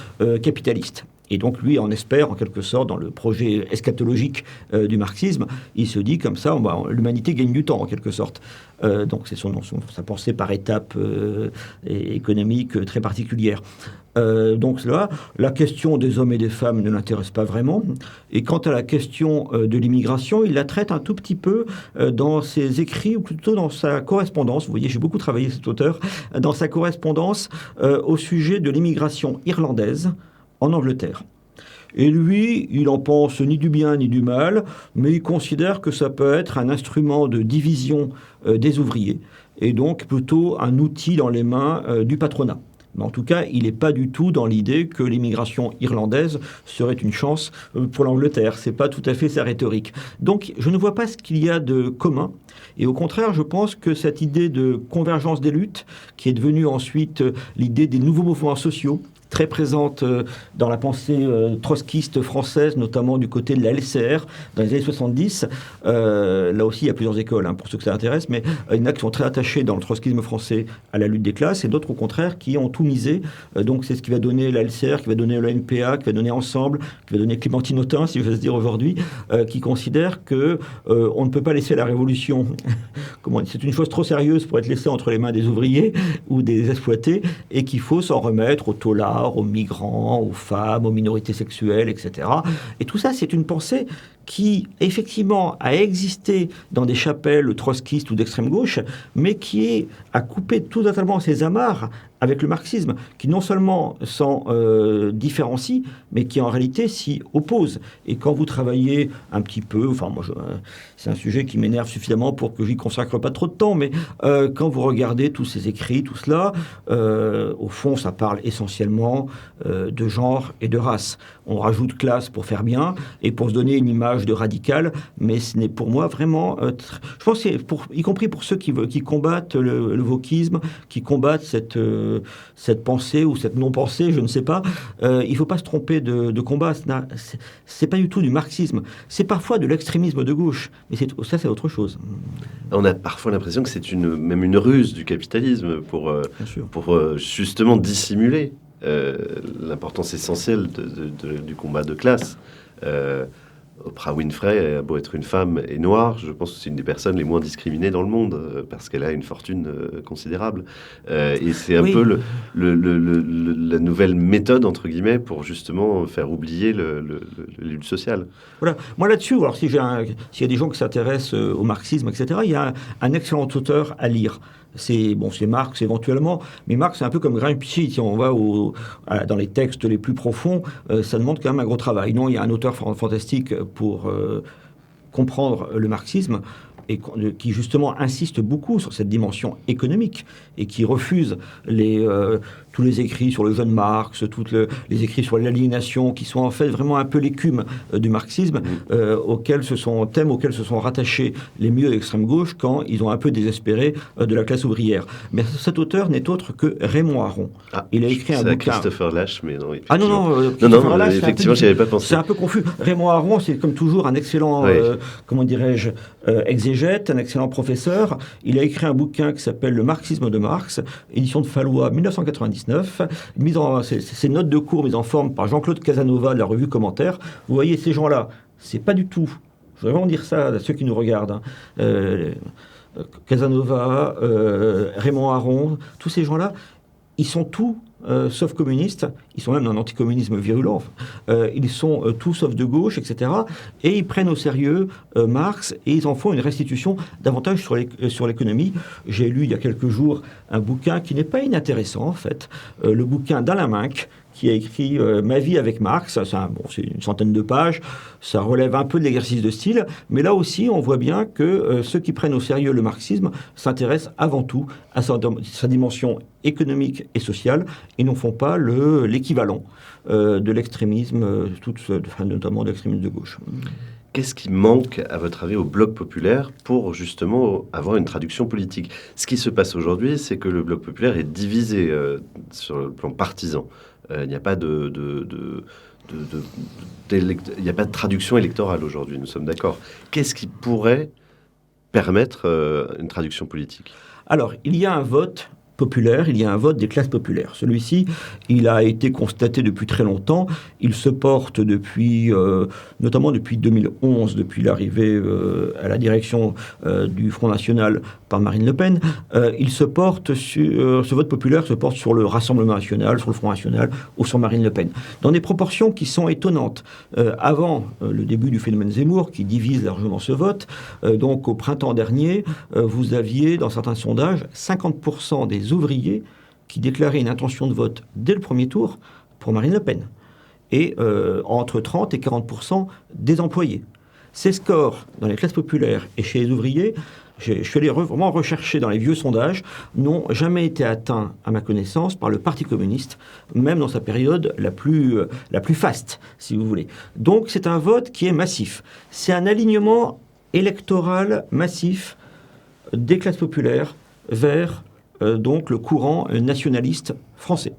[SPEAKER 2] capitaliste. Et donc, lui, en espère, en quelque sorte, dans le projet eschatologique du marxisme, il se dit comme ça, l'humanité gagne du temps, en quelque sorte. Donc, c'est sa pensée par étapes économiques très particulière. Donc là, la question des hommes et des femmes ne l'intéresse pas vraiment. Et quant à la question de l'immigration, il la traite un tout petit peu dans ses écrits, ou plutôt dans sa correspondance. Vous voyez, j'ai beaucoup travaillé cet auteur, dans sa correspondance au sujet de l'immigration irlandaise en Angleterre. Et lui, il en pense ni du bien ni du mal, mais il considère que ça peut être un instrument de division des ouvriers, et donc plutôt un outil dans les mains du patronat. Mais en tout cas, il n'est pas du tout dans l'idée que l'immigration irlandaise serait une chance pour l'Angleterre. Ce n'est pas tout à fait sa rhétorique. Donc, je ne vois pas ce qu'il y a de commun. Et au contraire, je pense que cette idée de convergence des luttes, qui est devenue ensuite l'idée des nouveaux mouvements sociaux, très présente dans la pensée trotskiste française, notamment du côté de la LCR, dans les années 70. Là aussi, il y a plusieurs écoles, pour ceux que ça intéresse, mais il y en a qui sont très attachés dans le trotskisme français à la lutte des classes, et d'autres, au contraire, qui ont tout misé. Donc, c'est ce qui va donner la LCR, qui va donner le NPA, qui va donner Ensemble, qui va donner Clémentine Autain, si je veux dire aujourd'hui, qui considèrent que on ne peut pas laisser la révolution. C'est une chose trop sérieuse pour être laissée entre les mains des ouvriers ou des exploités, et qu'il faut s'en remettre aux taulards, aux migrants, aux femmes, aux minorités sexuelles, etc. Et tout ça, c'est une pensée qui, effectivement, a existé dans des chapelles trotskistes ou d'extrême gauche, mais qui a coupé tout totalement ses amarres avec le marxisme, qui non seulement s'en différencie, mais qui en réalité s'y oppose. Et quand vous travaillez un petit peu, c'est un sujet qui m'énerve suffisamment pour que j'y consacre pas trop de temps, mais quand vous regardez tous ces écrits, tout cela, au fond, ça parle essentiellement de genre et de race. On rajoute classe pour faire bien et pour se donner une image de radical, mais ce n'est pour moi vraiment... je pense que y compris pour ceux qui combattent le wokisme, qui combattent cette pensée ou cette non-pensée, je ne sais pas, il ne faut pas se tromper de combat. C'est pas du tout du marxisme. C'est parfois de l'extrémisme de gauche, mais ça, c'est autre chose.
[SPEAKER 1] On a parfois l'impression que c'est même une ruse du capitalisme pour justement dissimuler l'importance essentielle du combat de classe. Oprah Winfrey a beau être une femme et noire, je pense que c'est une des personnes les moins discriminées dans le monde parce qu'elle a une fortune considérable. Et c'est un peu la nouvelle méthode, entre guillemets, pour justement faire oublier le lutte sociale.
[SPEAKER 2] Voilà. Moi là-dessus, alors s'il y a des gens qui s'intéressent au marxisme, etc., il y a un excellent auteur à lire. C'est Marx éventuellement, mais Marx c'est un peu comme Gramsci. Si on va dans les textes les plus profonds, ça demande quand même un gros travail. Non, il y a un auteur fantastique pour comprendre le marxisme et qui justement insiste beaucoup sur cette dimension économique et qui refuse tous les écrits sur le jeune Marx, les écrits sur l'aliénation, qui sont en fait vraiment un peu l'écume du marxisme, thèmes auxquels se sont rattachés les milieux d'extrême gauche quand ils ont un peu désespéré de la classe ouvrière. Mais cet auteur n'est autre que Raymond Aron.
[SPEAKER 1] Il a écrit un bouquin... Christopher Lasch, mais non...
[SPEAKER 2] Non,
[SPEAKER 1] Lasch, effectivement, j'y avais pas pensé.
[SPEAKER 2] C'est un peu confus. Raymond Aron, c'est comme toujours un excellent, exégète, un excellent professeur. Il a écrit un bouquin qui s'appelle Le marxisme de Marx, édition de Fallois 1999, ces notes de cours mises en forme par Jean-Claude Casanova de la revue Commentaire. Vous voyez, ces gens-là, c'est pas du tout, je voudrais vraiment dire ça à ceux qui nous regardent, Casanova, Raymond Aron, tous ces gens-là, ils sont tous sauf communistes, ils sont même dans l'anticommunisme virulent, ils sont tous sauf de gauche, etc. Et ils prennent au sérieux Marx et ils en font une restitution davantage sur l'économie. J'ai lu il y a quelques jours un bouquin qui n'est pas inintéressant en fait, le bouquin d'Alain Minck, qui a écrit Ma vie avec Marx. C'est une centaine de pages, ça relève un peu de l'exercice de style, mais là aussi on voit bien que ceux qui prennent au sérieux le marxisme s'intéressent avant tout à sa dimension économique et sociale et n'en font pas l'équivalent de l'extrémisme, notamment de l'extrémisme de gauche.
[SPEAKER 1] Qu'est-ce qui manque, à votre avis, au Bloc populaire pour justement avoir une traduction politique ? Ce qui se passe aujourd'hui, c'est que le Bloc populaire est divisé sur le plan partisan. Il n'y a pas il n'y a pas de traduction électorale aujourd'hui, nous sommes d'accord. Qu'est-ce qui pourrait permettre une traduction politique ? Alors,
[SPEAKER 2] il y a un vote populaire, il y a un vote des classes populaires. Celui-ci, il a été constaté depuis très longtemps. Il se porte notamment depuis 2011, depuis l'arrivée à la direction du Front National par Marine Le Pen. Ce vote populaire se porte sur le Rassemblement National, sur le Front National ou sur Marine Le Pen, dans des proportions qui sont étonnantes. Avant le début du phénomène Zemmour, qui divise largement ce vote, donc au printemps dernier, vous aviez dans certains sondages 50% des ouvriers qui déclaraient une intention de vote dès le premier tour pour Marine Le Pen. et entre 30 et 40% des employés. Ces scores dans les classes populaires et chez les ouvriers, je suis allé vraiment rechercher dans les vieux sondages, n'ont jamais été atteints, à ma connaissance, par le Parti communiste, même dans sa période la plus faste, si vous voulez. Donc c'est un vote qui est massif. C'est un alignement électoral massif des classes populaires vers donc le courant nationaliste français.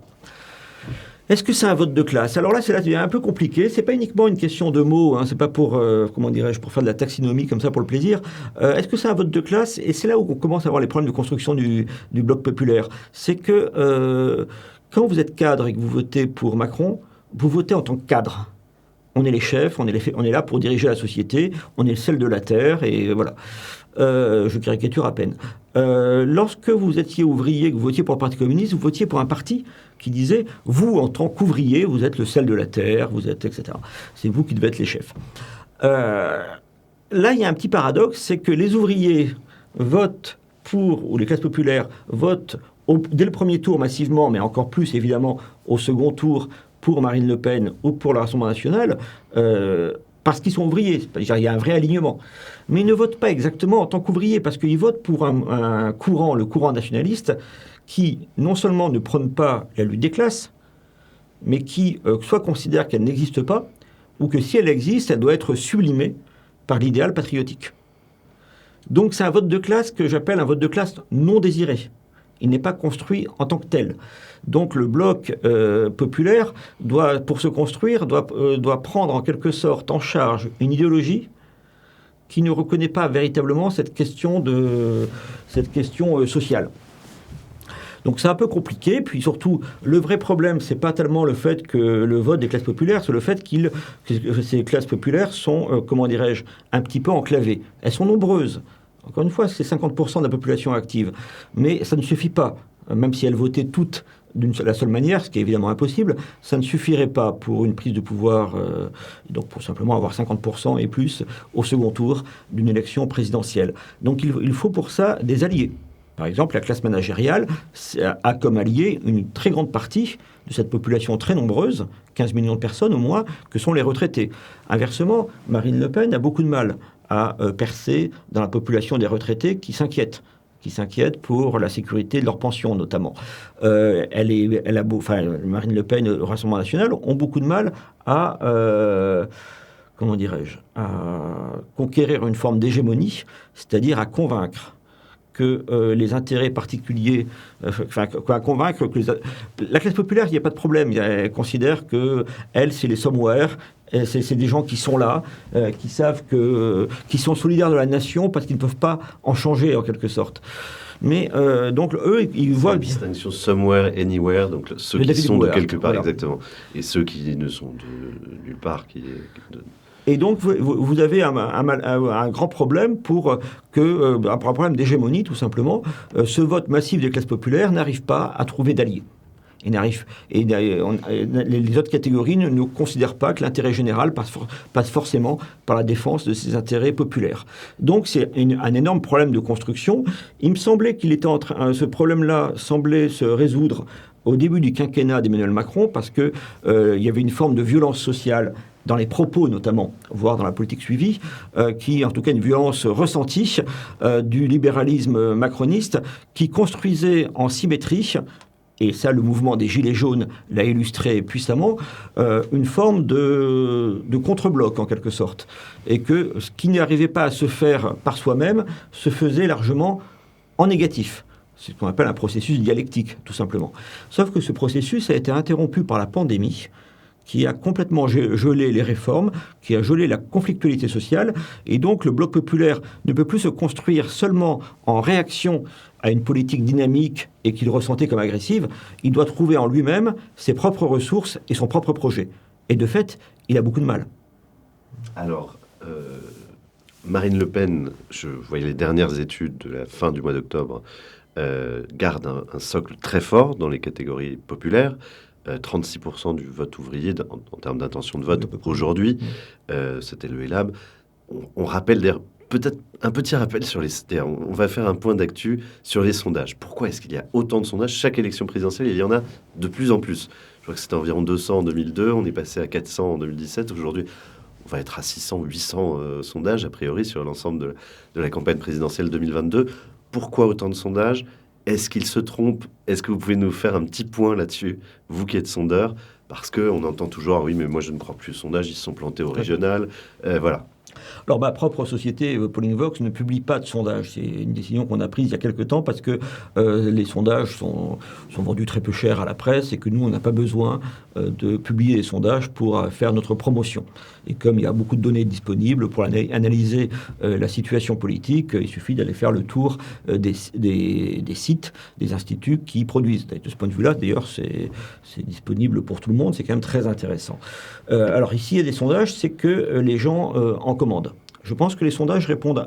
[SPEAKER 2] Est-ce que c'est un vote de classe? Alors là, c'est un peu compliqué. C'est pas uniquement une question de mots. Hein. C'est pas pour, comment dirais-je, pour faire de la taxinomie comme ça pour le plaisir. Est-ce que c'est un vote de classe? Et c'est là où on commence à avoir les problèmes de construction du bloc populaire. C'est que quand vous êtes cadre et que vous votez pour Macron, vous votez en tant que cadre. On est les chefs, on est là pour diriger la société, on est le sel de la terre, et voilà. Je caricature à peine. Lorsque vous étiez ouvrier, que vous votiez pour le Parti communiste, vous votiez pour un parti qui disait, vous, en tant qu'ouvrier, vous êtes le sel de la terre, vous êtes, etc. C'est vous qui devez être les chefs. Là, il y a un petit paradoxe, c'est que les ouvriers votent pour, ou les classes populaires votent dès le premier tour massivement, mais encore plus, évidemment, au second tour, pour Marine Le Pen ou pour le Rassemblement national, parce qu'ils sont ouvriers. Il y a un vrai alignement. Mais ils ne votent pas exactement en tant qu'ouvriers, parce qu'ils votent pour un courant, le courant nationaliste, qui non seulement ne prône pas la lutte des classes, mais qui soit considère qu'elle n'existe pas, ou que si elle existe, elle doit être sublimée par l'idéal patriotique. Donc c'est un vote de classe que j'appelle un vote de classe non désiré. Il n'est pas construit en tant que tel. Donc le bloc populaire, pour se construire, doit prendre en quelque sorte en charge une idéologie qui ne reconnaît pas véritablement cette question sociale. Donc c'est un peu compliqué. Puis surtout, le vrai problème, c'est pas tellement le fait que le vote des classes populaires, c'est le fait que ces classes populaires sont, comment dirais-je, un petit peu enclavées. Elles sont nombreuses. Encore une fois, c'est 50% de la population active. Mais ça ne suffit pas. Même si elles votaient toutes de la seule manière, ce qui est évidemment impossible, ça ne suffirait pas pour une prise de pouvoir, donc pour simplement avoir 50% et plus au second tour d'une élection présidentielle. Donc il faut pour ça des alliés. Par exemple, la classe managériale a comme allié une très grande partie de cette population très nombreuse, 15 millions de personnes au moins, que sont les retraités. Inversement, Marine Le Pen a beaucoup de mal à percer dans la population des retraités qui s'inquiètent pour la sécurité de leur pension, notamment. Marine Le Pen, le Rassemblement national, ont beaucoup de mal à, à conquérir une forme d'hégémonie, c'est-à-dire à convaincre que les intérêts particuliers, à convaincre que la classe populaire, il n'y a pas de problème. Elle considère que c'est les somewhere. C'est des gens qui sont là, qui savent qui sont solidaires de la nation parce qu'ils ne peuvent pas en changer en quelque sorte. Mais donc eux, ils voient
[SPEAKER 1] la distinction somewhere, anywhere, donc ceux qui sont de quelque part, voilà. Exactement, et ceux qui ne sont de nulle part.
[SPEAKER 2] Et donc vous avez un grand problème un problème d'hégémonie tout simplement. Ce vote massif des classes populaires n'arrive pas à trouver d'alliés. Les autres catégories ne considèrent pas que l'intérêt général passe forcément par la défense de ces intérêts populaires. Donc c'est un énorme problème de construction. Il me semblait ce problème-là semblait se résoudre au début du quinquennat d'Emmanuel Macron parce que il y avait une forme de violence sociale dans les propos notamment, voire dans la politique suivie, qui en tout cas une violence ressentie du libéralisme macroniste qui construisait en symétrie. Et ça, le mouvement des Gilets jaunes l'a illustré puissamment, une forme de contre-bloc, en quelque sorte. Et que ce qui n'arrivait pas à se faire par soi-même se faisait largement en négatif. C'est ce qu'on appelle un processus dialectique, tout simplement. Sauf que ce processus a été interrompu par la pandémie, qui a complètement gelé les réformes, qui a gelé la conflictualité sociale. Et donc, le bloc populaire ne peut plus se construire seulement en réaction à une politique dynamique et qu'il ressentait comme agressive. Il doit trouver en lui-même ses propres ressources et son propre projet. Et de fait, il a beaucoup de mal.
[SPEAKER 1] Alors, Marine Le Pen, je voyais les dernières études de la fin du mois d'octobre, garde un socle très fort dans les catégories populaires. 36% du vote ouvrier en termes d'intention de vote aujourd'hui. C'était le ELAB. On rappelle d'ailleurs, peut-être un petit rappel sur on va faire un point d'actu sur les sondages. Pourquoi est-ce qu'il y a autant de sondages? Chaque élection présidentielle, il y en a de plus en plus. Je crois que c'était environ 200 en 2002, on est passé à 400 en 2017. Aujourd'hui, on va être à 600 ou 800 sondages, a priori, sur l'ensemble de la campagne présidentielle 2022. Pourquoi autant de sondages ? Est-ce qu'ils se trompent ? Est-ce que vous pouvez nous faire un petit point là-dessus, vous qui êtes sondeur ? Parce qu'on entend toujours, ah oui, mais moi je ne crois plus aux sondages, ils se sont plantés au régional. Voilà.
[SPEAKER 2] Alors, ma propre société, Pollingvox, ne publie pas de sondages. C'est une décision qu'on a prise il y a quelque temps parce que les sondages sont vendus très peu cher à la presse et que nous, on n'a pas besoin de publier les sondages pour faire notre promotion. Et comme il y a beaucoup de données disponibles pour analyser la situation politique, il suffit d'aller faire le tour des sites, des instituts qui produisent. De ce point de vue-là, d'ailleurs, c'est disponible pour tout le monde. C'est quand même très intéressant. Alors ici, il y a des sondages, c'est que les gens en commandent. Je pense que les sondages répondent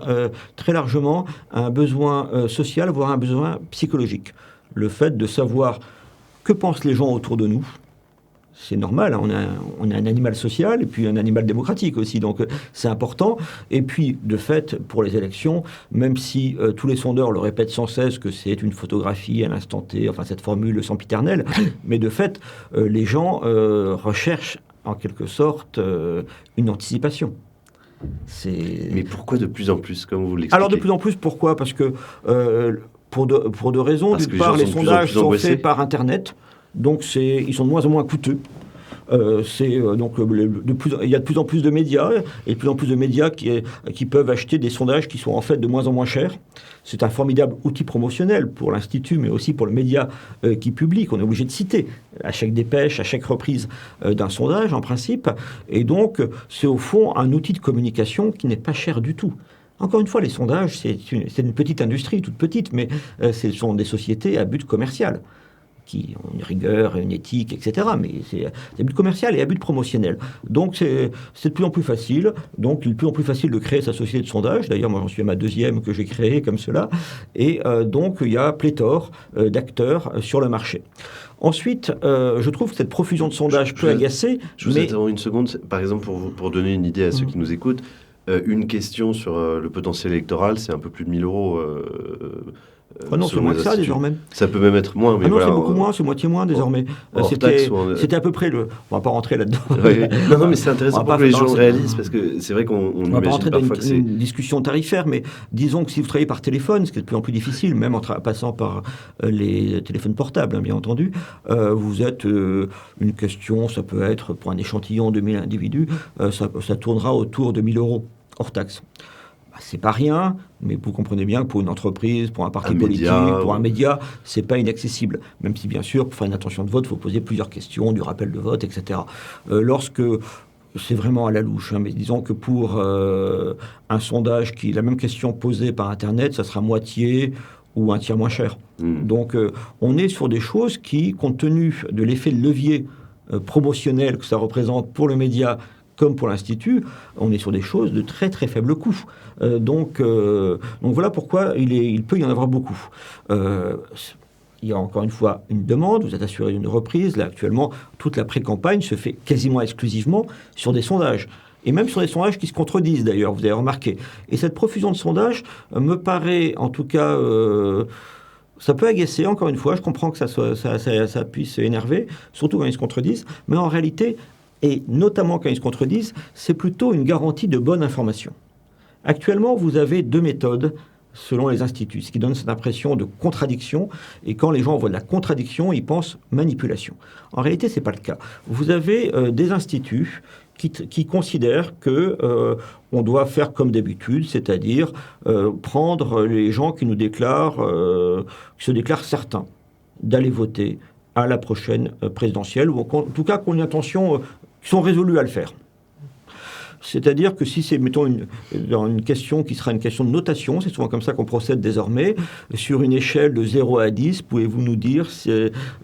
[SPEAKER 2] très largement à un besoin social, voire à un besoin psychologique. Le fait de savoir que pensent les gens autour de nous, c'est normal, hein, on a un animal social et puis un animal démocratique aussi, donc c'est important. Et puis, de fait, pour les élections, même si tous les sondeurs le répètent sans cesse que c'est une photographie à l'instant T, enfin cette formule sempiternelle, mais de fait, les gens recherchent en quelque sorte une anticipation.
[SPEAKER 1] Mais pourquoi de plus en plus, comme vous l'expliquez ?
[SPEAKER 2] Alors de plus en plus, pourquoi ? Parce que pour deux raisons. D'une part, les sondages sont faits par Internet, donc ils sont de moins en moins coûteux. Il y a de plus en plus de médias, et de plus en plus de médias qui peuvent acheter des sondages qui sont en fait de moins en moins chers. C'est un formidable outil promotionnel pour l'Institut, mais aussi pour le média qui publie, qu'on est obligé de citer à chaque dépêche, à chaque reprise d'un sondage, en principe. Et donc, c'est au fond un outil de communication qui n'est pas cher du tout. Encore une fois, les sondages, c'est une petite industrie, toute petite, mais ce sont des sociétés à but commercial, qui ont une rigueur, une éthique, etc. Mais c'est à but commercial et à but promotionnel. Donc c'est de plus en plus facile. Donc il est de plus en plus facile de créer sa société de sondage. D'ailleurs, moi j'en suis à ma deuxième que j'ai créée comme cela. Et donc il y a pléthore d'acteurs sur le marché. Ensuite, je trouve que cette profusion de sondages peut agacer.
[SPEAKER 1] Je vous interromps une seconde. Par exemple, pour donner une idée à ceux qui nous écoutent, une question sur le potentiel électoral, c'est un peu plus de 1 000 euros.
[SPEAKER 2] Non, c'est moins que ça désormais.
[SPEAKER 1] Ça peut même être moins. Mais
[SPEAKER 2] non, c'est beaucoup moins, c'est moitié moins désormais. C'était à peu près le. On va pas rentrer là-dedans.
[SPEAKER 1] Non, mais c'est intéressant pour que les gens réalisent, parce que c'est vrai qu'on imagine parfois que c'est. On va pas rentrer dans
[SPEAKER 2] une discussion tarifaire, mais disons que si vous travaillez par téléphone, ce qui est de plus en plus difficile, même en passant par les téléphones portables, hein, bien entendu, vous êtes une question, ça peut être pour un échantillon de 1000 individus, ça tournera autour de 1 000 euros hors taxe. C'est pas rien, mais vous comprenez bien que pour une entreprise, pour un parti politique, pour un média, c'est pas inaccessible. Même si, bien sûr, pour faire une intention de vote, il faut poser plusieurs questions, du rappel de vote, etc. Lorsque c'est vraiment à la louche, hein, mais disons que pour un sondage qui la même question posée par Internet, ça sera moitié ou un tiers moins cher. Donc, on est sur des choses qui, compte tenu de l'effet de levier promotionnel que ça représente pour le média, comme pour l'Institut, on est sur des choses de très très faible coût. Donc voilà pourquoi il peut y en avoir beaucoup. Il y a encore une fois une demande, vous êtes assuré d'une reprise. Là, actuellement, toute la pré-campagne se fait quasiment exclusivement sur des sondages. Et même sur des sondages qui se contredisent, d'ailleurs, vous avez remarqué. Et cette profusion de sondages me paraît, en tout cas... ça peut agacer, encore une fois, je comprends que ça puisse énerver, surtout quand ils se contredisent, mais en réalité... Et notamment quand ils se contredisent, c'est plutôt une garantie de bonne information. Actuellement, vous avez 2 méthodes selon les instituts, ce qui donne cette impression de contradiction. Et quand les gens voient de la contradiction, ils pensent manipulation. En réalité, ce n'est pas le cas. Vous avez des instituts qui considèrent qu'on doit faire comme d'habitude, c'est-à-dire prendre les gens qui se déclarent certains d'aller voter à la prochaine présidentielle, ou en tout cas qui ont une intention, qui sont résolus à le faire. C'est-à-dire que si c'est, mettons, une question qui sera une question de notation, c'est souvent comme ça qu'on procède désormais, sur une échelle de 0 à 10, pouvez-vous nous dire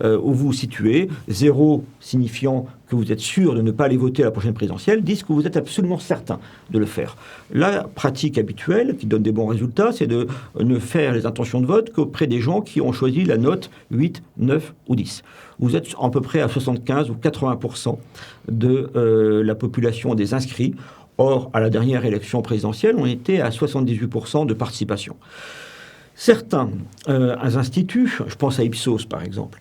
[SPEAKER 2] où vous vous situez, 0 signifiant que vous êtes sûr de ne pas aller voter à la prochaine présidentielle, 10 que vous êtes absolument certain de le faire. La pratique habituelle, qui donne des bons résultats, c'est de ne faire les intentions de vote qu'auprès des gens qui ont choisi la note 8, 9 ou 10. Vous êtes à peu près à 75 ou 80% de la population des inscrits. Or, à la dernière élection présidentielle, on était à 78% de participation. Certains instituts, je pense à Ipsos par exemple,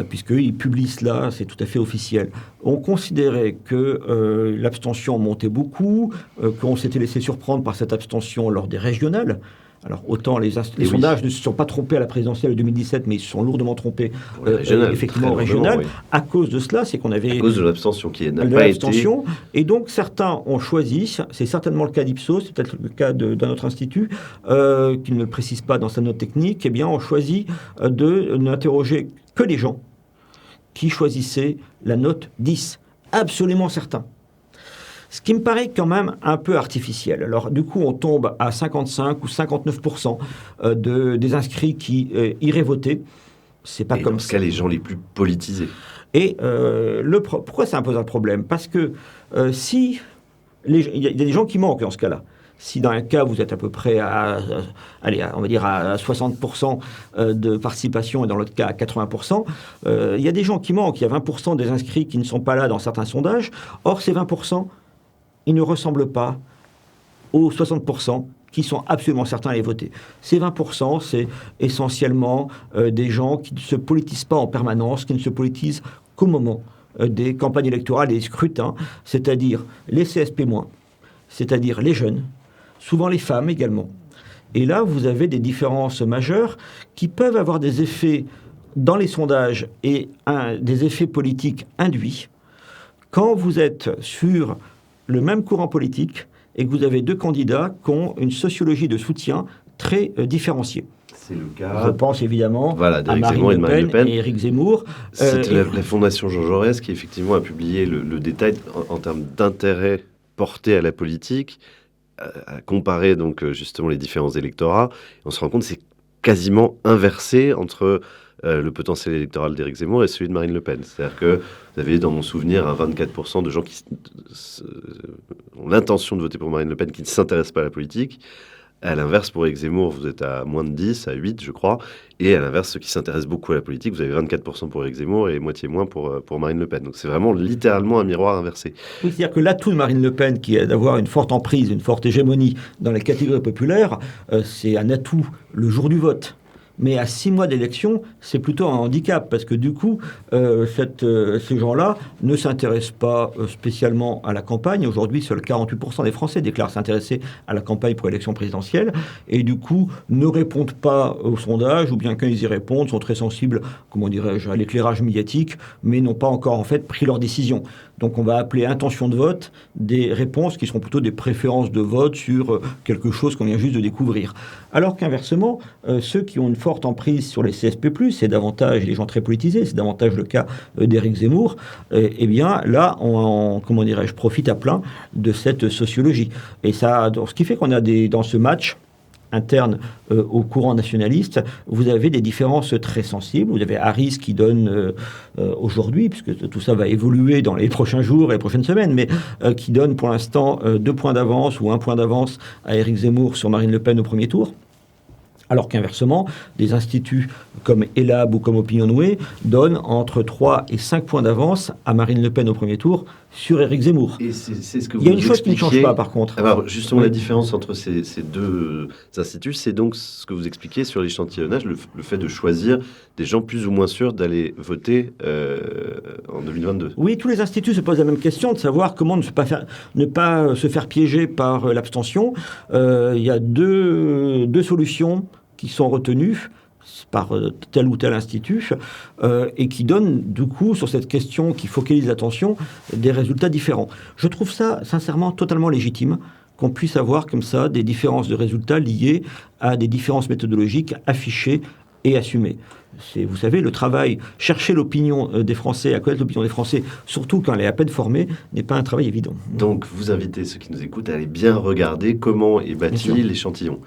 [SPEAKER 2] puisqu'ils publient cela, c'est tout à fait officiel, ont considéré que l'abstention montait beaucoup, qu'on s'était laissé surprendre par cette abstention lors des régionales. Alors, autant les sondages ne se sont pas trompés à la présidentielle de 2017, mais ils se sont lourdement trompés, effectivement, au régional. Oui. À cause de cela, c'est qu'on avait...
[SPEAKER 1] À cause de l'abstention qui n'a pas été...
[SPEAKER 2] Et donc, certains ont choisi, c'est certainement le cas d'Ipsos, c'est peut-être le cas d'un autre institut, qui ne le précise pas dans sa note technique, eh bien, ont choisi de n'interroger que les gens qui choisissaient la note 10. Absolument certains. Ce qui me paraît quand même un peu artificiel. Alors, du coup, on tombe à 55 ou 59% des inscrits qui iraient voter. C'est pas comme
[SPEAKER 1] ça. Dans ce cas, les gens les plus politisés.
[SPEAKER 2] Et pourquoi ça impose un problème? Parce que si... Il y a des gens qui manquent dans ce cas-là. Si dans un cas, vous êtes à peu près on va dire à 60% de participation et dans l'autre cas à 80%, il y a des gens qui manquent. Il y a 20% des inscrits qui ne sont pas là dans certains sondages. Or, ces 20%... ils ne ressemblent pas aux 60% qui sont absolument certains à les voter. Ces 20%, c'est essentiellement des gens qui ne se politisent pas en permanence, qui ne se politisent qu'au moment des campagnes électorales et des scrutins, c'est-à-dire les CSP-, c'est-à-dire les jeunes, souvent les femmes également. Et là, vous avez des différences majeures qui peuvent avoir des effets dans les sondages et des effets politiques induits quand vous êtes sur le même courant politique et que vous avez deux candidats qui ont une sociologie de soutien très différenciée.
[SPEAKER 1] C'est le cas.
[SPEAKER 2] Je pense évidemment
[SPEAKER 1] à
[SPEAKER 2] Marine Le Pen et Éric Zemmour.
[SPEAKER 1] C'est la Fondation Jean Jaurès qui effectivement a publié le détail en termes d'intérêt porté à la politique, à comparer donc justement les différents électorats. On se rend compte que c'est quasiment inversé entre le potentiel électoral d'Éric Zemmour et celui de Marine Le Pen. C'est-à-dire que vous avez dans mon souvenir 24% de gens qui ont l'intention de voter pour Marine Le Pen qui ne s'intéressent pas à la politique. À l'inverse, pour Éric Zemmour, vous êtes à moins de 10, à 8, je crois. Et à l'inverse, ceux qui s'intéressent beaucoup à la politique, vous avez 24% pour Éric Zemmour et moitié moins pour Marine Le Pen. Donc c'est vraiment littéralement un miroir inversé.
[SPEAKER 2] Oui, c'est-à-dire que l'atout de Marine Le Pen, qui est d'avoir une forte emprise, une forte hégémonie dans la catégorie populaire, c'est un atout le jour du vote. Mais à 6 mois d'élection, c'est plutôt un handicap, parce que du coup, ces gens-là ne s'intéressent pas spécialement à la campagne. Aujourd'hui, seuls 48% des Français déclarent s'intéresser à la campagne pour l'élection présidentielle, et du coup, ne répondent pas au sondage, ou bien quand ils y répondent, sont très sensibles, comment dirais-je, à l'éclairage médiatique, mais n'ont pas encore en fait pris leur décision. Donc on va appeler intention de vote des réponses qui seront plutôt des préférences de vote sur quelque chose qu'on vient juste de découvrir. Alors qu'inversement, ceux qui ont une forte emprise sur les CSP+, c'est davantage les gens très politisés, c'est davantage le cas d'Éric Zemmour, eh bien là, on profite à plein de cette sociologie. Et ça, ce qui fait qu'on a dans ce match interne au courant nationaliste, vous avez des différences très sensibles. Vous avez Harris qui donne aujourd'hui, puisque tout ça va évoluer dans les prochains jours et les prochaines semaines, mais qui donne pour l'instant 2 points d'avance ou 1 point d'avance à Éric Zemmour sur Marine Le Pen au premier tour. Alors qu'inversement, des instituts comme Elab ou comme Opinionway donnent entre 3 et 5 points d'avance à Marine Le Pen au premier tour sur Éric Zemmour.
[SPEAKER 1] Et c'est ce que
[SPEAKER 2] Il y a une chose qui ne change pas, par contre.
[SPEAKER 1] Alors, justement, la différence entre ces deux instituts, c'est donc ce que vous expliquez sur l'échantillonnage, le fait de choisir des gens plus ou moins sûrs d'aller voter en 2022.
[SPEAKER 2] Oui, tous les instituts se posent la même question, de savoir comment ne pas se faire piéger par l'abstention. Il y a deux solutions qui sont retenues par tel ou tel institut, et qui donnent, du coup, sur cette question qui focalise l'attention, des résultats différents. Je trouve ça, sincèrement, totalement légitime qu'on puisse avoir comme ça des différences de résultats liées à des différences méthodologiques affichées et assumées. C'est, vous savez, le travail, chercher l'opinion des Français, à connaître l'opinion des Français, surtout quand elle est à peine formée, n'est pas un travail évident.
[SPEAKER 1] Donc, vous invitez ceux qui nous écoutent à aller bien regarder comment est bâti l'échantillon.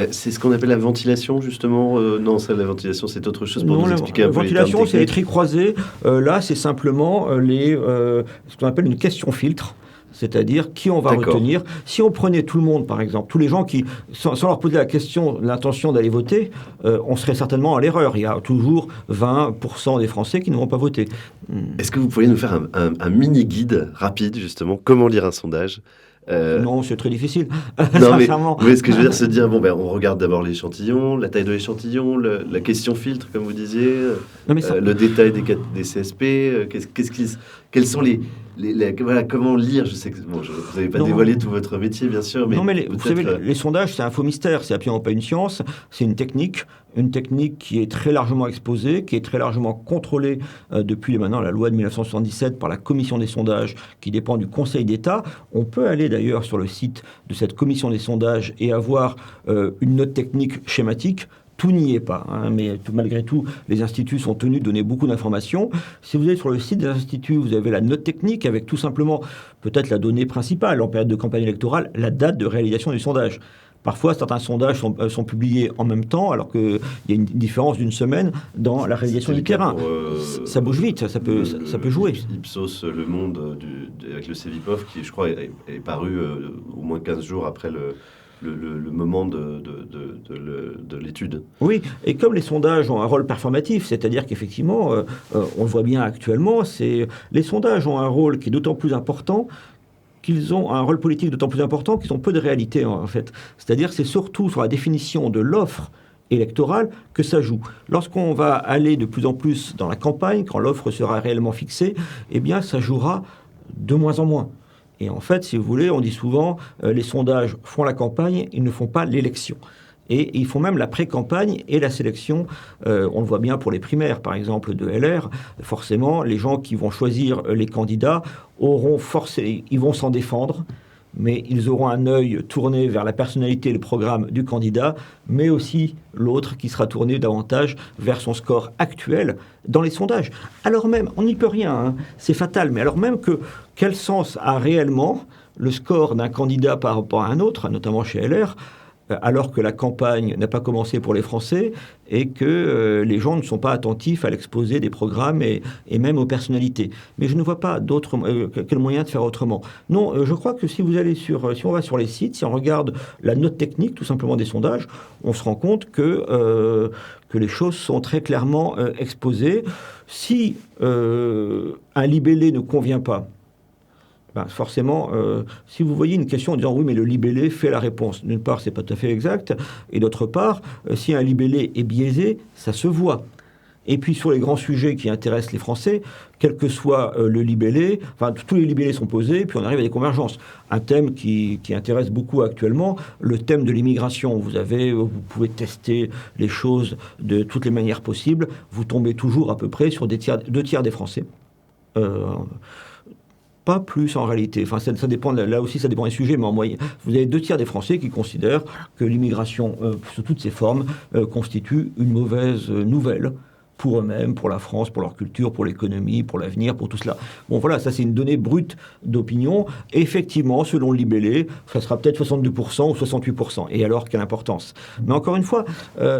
[SPEAKER 1] C'est ce qu'on appelle la ventilation, justement. Non, ça, la ventilation, c'est autre chose pour nous expliquer un peu.
[SPEAKER 2] La ventilation, c'est les tris croisés. Là, c'est simplement ce qu'on appelle une question filtre. C'est-à-dire qui on va retenir. Si on prenait tout le monde, par exemple, tous les gens qui, sans leur poser la question, l'intention d'aller voter, on serait certainement à l'erreur. Il y a toujours 20% des Français qui ne vont pas voter.
[SPEAKER 1] Est-ce que vous pourriez nous faire un mini-guide rapide, justement, comment lire un sondage
[SPEAKER 2] Non, c'est très difficile,
[SPEAKER 1] Non,
[SPEAKER 2] sincèrement.
[SPEAKER 1] mais ce que je veux dire, c'est de dire, bon, ben, on regarde d'abord l'échantillon, la taille de l'échantillon, la question filtre, comme vous disiez,
[SPEAKER 2] Non, mais ça,
[SPEAKER 1] le détail des CSP, quels sont voilà, comment lire. Je sais que bon, vous n'avez pas
[SPEAKER 2] non.
[SPEAKER 1] dévoilé tout votre métier, bien sûr, mais
[SPEAKER 2] Non, mais vous savez,
[SPEAKER 1] peut-être.
[SPEAKER 2] les sondages, c'est un faux mystère. C'est absolument pas une science. C'est une technique qui est très largement exposée, qui est très largement contrôlée depuis maintenant la loi de 1977 par la commission des sondages, qui dépend du Conseil d'État. On peut aller d'ailleurs sur le site de cette commission des sondages et avoir une note technique schématique. Tout n'y est pas, hein, mais malgré tout, les instituts sont tenus de donner beaucoup d'informations. Si vous allez sur le site des instituts, vous avez la note technique avec tout simplement peut-être la donnée principale en période de campagne électorale, la date de réalisation du sondage. Parfois, certains sondages sont publiés en même temps, alors qu'il y a une différence d'une semaine dans la réalisation du terrain. Ça bouge vite, ça peut jouer.
[SPEAKER 1] Ipsos Le Monde, avec le Cevipof, qui, je crois, est paru au moins 15 jours après le moment de l'étude.
[SPEAKER 2] Oui, et comme les sondages ont un rôle performatif, c'est-à-dire qu'effectivement, on le voit bien actuellement, les sondages ont un rôle qui est d'autant plus important qu'ils ont un rôle politique d'autant plus important qu'ils ont peu de réalité en fait. C'est-à-dire que c'est surtout sur la définition de l'offre électorale que ça joue. Lorsqu'on va aller de plus en plus dans la campagne, quand l'offre sera réellement fixée, eh bien ça jouera de moins en moins. Et en fait, si vous voulez, on dit souvent, les sondages font la campagne, ils ne font pas l'élection. Et ils font même la pré-campagne et la sélection. On le voit bien pour les primaires, par exemple, de LR. Forcément, les gens qui vont choisir les candidats ils vont s'en défendre, mais ils auront un œil tourné vers la personnalité et le programme du candidat, mais aussi l'autre qui sera tourné davantage vers son score actuel dans les sondages. Alors même, on n'y peut rien, hein, c'est fatal, mais alors même que quel sens a réellement le score d'un candidat par rapport à un autre, notamment chez LR, alors que la campagne n'a pas commencé pour les Français et que les gens ne sont pas attentifs à l'exposé des programmes et même aux personnalités. Mais je ne vois pas quel moyen de faire autrement. Non, je crois que si on va sur les sites, si on regarde la note technique tout simplement des sondages, on se rend compte que les choses sont très clairement exposées. Si un libellé ne convient pas, ben forcément, si vous voyez une question en disant oui, mais le libellé fait la réponse, d'une part, c'est pas tout à fait exact, et d'autre part, si un libellé est biaisé, ça se voit. Et puis sur les grands sujets qui intéressent les Français, quel que soit le libellé, enfin tous les libellés sont posés, puis on arrive à des convergences. Un thème qui intéresse beaucoup actuellement, le thème de l'immigration. Vous pouvez tester les choses de toutes les manières possibles, vous tombez toujours à peu près sur 2 tiers des Français. Pas plus en réalité. Enfin, ça dépend, là aussi, ça dépend des sujets, mais en moyenne, vous avez 2 tiers des Français qui considèrent que l'immigration, sous toutes ses formes, constitue une mauvaise nouvelle pour eux-mêmes, pour la France, pour leur culture, pour l'économie, pour l'avenir, pour tout cela. Bon, voilà, ça c'est une donnée brute d'opinion. Et effectivement, selon le libellé, ça sera peut-être 62% ou 68%. Et alors, quelle importance. Mais encore une fois,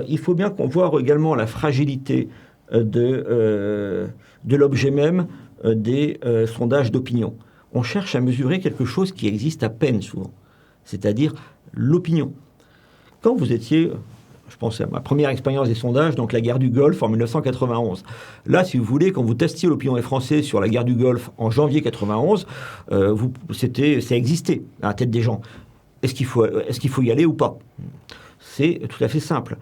[SPEAKER 2] il faut bien qu'on voit également la fragilité de l'objet même des sondages d'opinion. On cherche à mesurer quelque chose qui existe à peine souvent, c'est-à-dire l'opinion. Quand vous étiez, je pense à ma première expérience des sondages, donc la guerre du Golfe en 1991. Là, si vous voulez, quand vous testiez l'opinion des Français sur la guerre du Golfe en janvier 91, ça existait à la tête des gens. Est-ce qu'il faut y aller ou pas ? C'est tout à fait simple.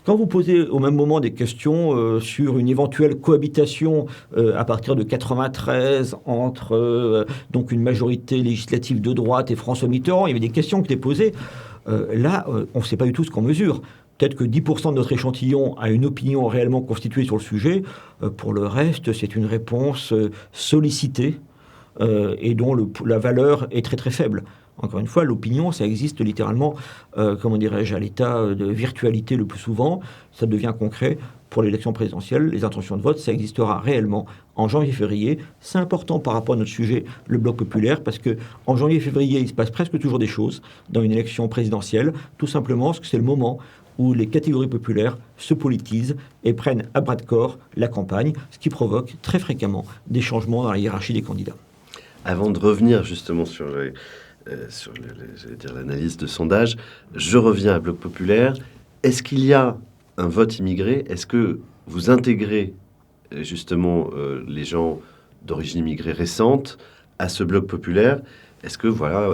[SPEAKER 2] Quand vous posez au même moment des questions sur une éventuelle cohabitation à partir de 93 entre donc une majorité législative de droite et François Mitterrand, il y avait des questions qui étaient posées. Là, on ne sait pas du tout ce qu'on mesure. Peut-être que 10% de notre échantillon a une opinion réellement constituée sur le sujet. Pour le reste, c'est une réponse sollicitée et dont la valeur est très très faible. Encore une fois, l'opinion, ça existe littéralement, comment dirais-je, à l'état de virtualité le plus souvent. Ça devient concret pour l'élection présidentielle. Les intentions de vote, ça existera réellement en janvier-février. C'est important par rapport à notre sujet, le bloc populaire, parce qu'en janvier-février, il se passe presque toujours des choses dans une élection présidentielle, tout simplement parce que c'est le moment où les catégories populaires se politisent et prennent à bras-de-corps la campagne, ce qui provoque très fréquemment des changements dans la hiérarchie des candidats.
[SPEAKER 1] Avant de revenir justement sur l'analyse de sondage, je reviens à Bloc Populaire. Est-ce qu'il y a un vote immigré ? Est-ce que vous intégrez justement les gens d'origine immigrée récente à ce bloc populaire. Est-ce que, voilà,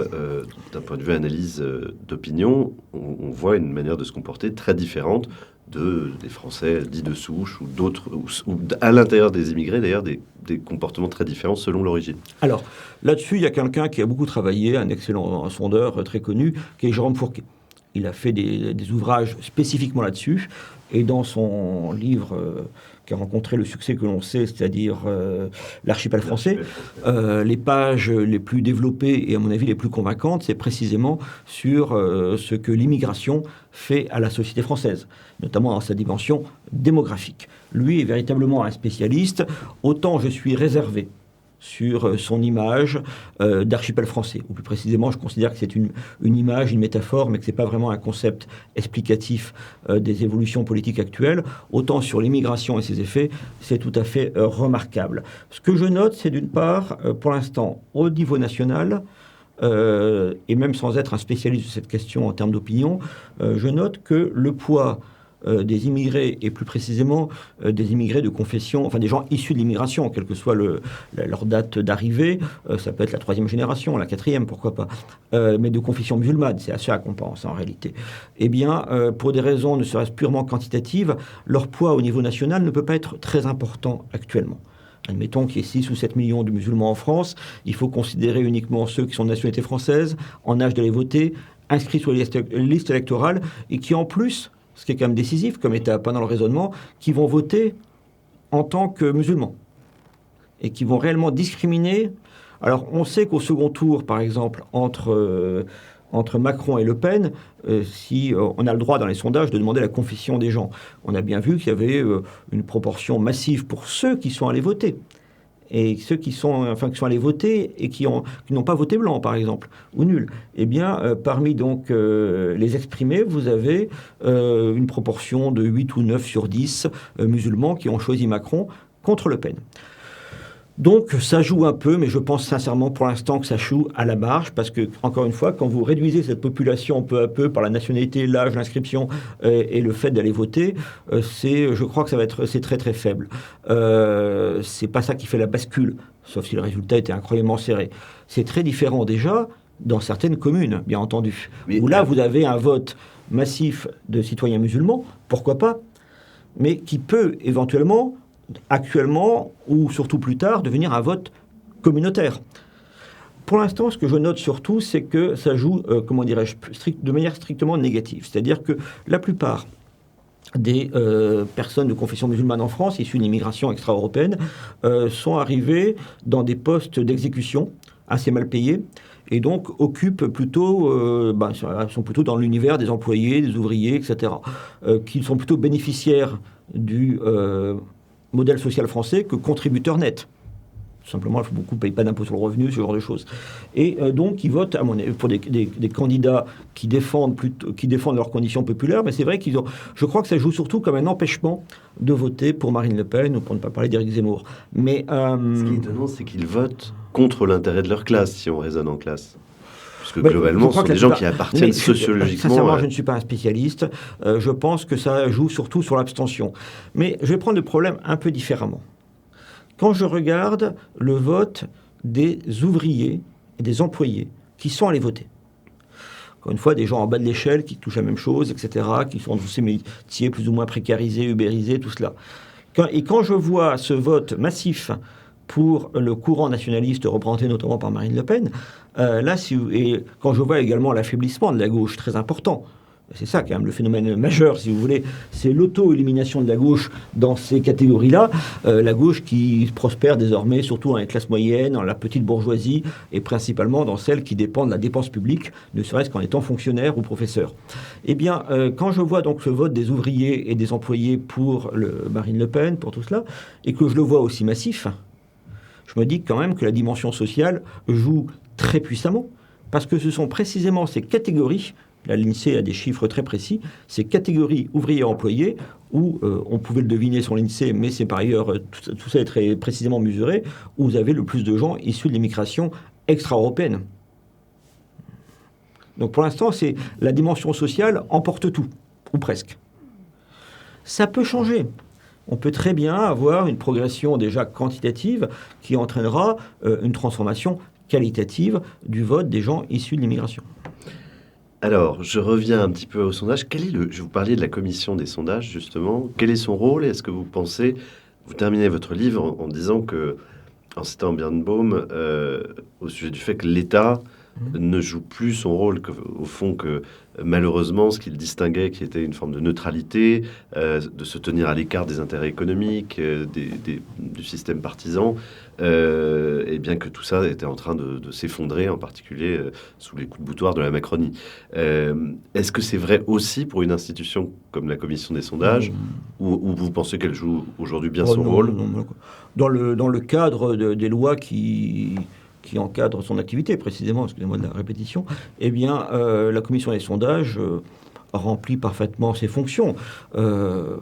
[SPEAKER 1] d'un point de vue analyse d'opinion, on voit une manière de se comporter très différente des Français dits de souche ou d'autres, ou à l'intérieur des immigrés, d'ailleurs, des comportements très différents selon l'origine?
[SPEAKER 2] Alors, là-dessus, il y a quelqu'un qui a beaucoup travaillé, un excellent sondeur très connu, qui est Jérôme Fourquet. Il a fait des ouvrages spécifiquement là-dessus, et dans son livre qui a rencontré le succès que l'on sait, c'est-à-dire l'Archipel français, les pages les plus développées et à mon avis les plus convaincantes, c'est précisément sur ce que l'immigration fait à la société française, notamment dans sa dimension démographique. Lui est véritablement un spécialiste, autant je suis réservé sur son image d'archipel français. Ou plus précisément, je considère que c'est une image, une métaphore, mais que ce n'est pas vraiment un concept explicatif des évolutions politiques actuelles. Autant sur l'immigration et ses effets, c'est tout à fait remarquable. Ce que je note, c'est d'une part, pour l'instant, au niveau national, et même sans être un spécialiste de cette question en termes d'opinion, je note que le poids des immigrés, et plus précisément des immigrés de confession, enfin des gens issus de l'immigration, quelle que soit leur date d'arrivée, ça peut être la 3e génération, la 4e, pourquoi pas, mais de confession musulmane, c'est à ça qu'on pense en réalité. Eh bien, pour des raisons ne serait-ce purement quantitatives, leur poids au niveau national ne peut pas être très important actuellement. Admettons qu'il y ait 6 ou 7 millions de musulmans en France, il faut considérer uniquement ceux qui sont de nationalité française, en âge d'aller voter, inscrits sur les listes électorales, et qui en plus, ce qui est quand même décisif comme étape dans le raisonnement, qui vont voter en tant que musulmans et qui vont réellement discriminer. Alors, on sait qu'au second tour, par exemple, entre Macron et Le Pen, si on a le droit dans les sondages de demander la confession des gens. On a bien vu qu'il y avait une proportion massive pour ceux qui sont allés voter. Et ceux qui sont allés voter et qui n'ont pas voté blanc, par exemple, ou nul. Eh bien, parmi donc les exprimés, vous avez une proportion de 8 ou 9 sur 10 musulmans qui ont choisi Macron contre Le Pen. Donc, ça joue un peu, mais je pense sincèrement pour l'instant que ça joue à la marge, parce que, encore une fois, quand vous réduisez cette population peu à peu par la nationalité, l'âge, l'inscription et le fait d'aller voter, je crois que c'est très très faible. C'est pas ça qui fait la bascule, sauf si le résultat était incroyablement serré. C'est très différent déjà dans certaines communes, bien entendu, où là vous avez un vote massif de citoyens musulmans, pourquoi pas, mais qui peut éventuellement, actuellement, ou surtout plus tard, devenir un vote communautaire. Pour l'instant, ce que je note surtout, c'est que ça joue, de manière strictement négative. C'est-à-dire que la plupart des personnes de confession musulmane en France, issues d'une immigration extra-européenne, sont arrivées dans des postes d'exécution assez mal payés, et donc occupent plutôt, sont plutôt dans l'univers des employés, des ouvriers, etc., qui sont plutôt bénéficiaires du modèle social français que contributeur net. Tout simplement, beaucoup ne payent pas d'impôt sur le revenu, ce genre de choses. Et donc, ils votent, à mon avis, pour des candidats qui défendent leurs conditions populaires, mais c'est vrai je crois que ça joue surtout comme un empêchement de voter pour Marine Le Pen ou pour ne pas parler d'Éric Zemmour. Mais,
[SPEAKER 1] ce qui est étonnant, c'est qu'ils votent contre l'intérêt de leur classe, si on raisonne en classe. Parce que globalement, ce sont des gens qui appartiennent sociologiquement.
[SPEAKER 2] Sincèrement, je ne suis pas un spécialiste. Je pense que ça joue surtout sur l'abstention. Mais je vais prendre le problème un peu différemment. Quand je regarde le vote des ouvriers et des employés qui sont allés voter, encore une fois, des gens en bas de l'échelle qui touchent la même chose, etc., qui sont dans ces métiers plus ou moins précarisés, ubérisés, tout cela. Et quand je vois ce vote massif pour le courant nationaliste représenté notamment par Marine Le Pen, et quand je vois également l'affaiblissement de la gauche très important, c'est ça quand même le phénomène majeur, si vous voulez, c'est l'auto-élimination de la gauche dans ces catégories-là, la gauche qui prospère désormais surtout dans les classes moyennes, dans la petite bourgeoisie, et principalement dans celles qui dépendent de la dépense publique, ne serait-ce qu'en étant fonctionnaire ou professeur. Eh bien, quand je vois donc le vote des ouvriers et des employés pour Marine Le Pen, pour tout cela, et que je le vois aussi massif, je me dis quand même que la dimension sociale joue très puissamment, parce que ce sont précisément ces catégories, la l'INSEE a des chiffres très précis, ces catégories ouvriers-employés, où on pouvait le deviner sur l'INSEE, mais c'est par ailleurs, tout ça est très précisément mesuré, où vous avez le plus de gens issus de l'immigration extra-européenne. Donc pour l'instant, c'est la dimension sociale emporte tout, ou presque. Ça peut changer. On peut très bien avoir une progression déjà quantitative qui entraînera une transformation qualitative du vote des gens issus de l'immigration.
[SPEAKER 1] Alors, je reviens un petit peu au sondage. Je vous parlais de la commission des sondages, justement. Quel est son rôle? Est-ce que vous pensez... Vous terminez votre livre en disant que, en citant Birnbaum, au sujet du fait que l'État ne joue plus son rôle, au fond, que malheureusement, ce qu'il distinguait, qui était une forme de neutralité, de se tenir à l'écart des intérêts économiques, du système partisan, et bien que tout ça était en train de s'effondrer, en particulier sous les coups de boutoir de la Macronie. Est-ce que c'est vrai aussi pour une institution comme la Commission des sondages, ou vous pensez qu'elle joue aujourd'hui bien son rôle?
[SPEAKER 2] Dans le cadre des lois qui encadre son activité, précisément, excusez-moi de la répétition, eh bien, la commission des sondages remplit parfaitement ses fonctions. Il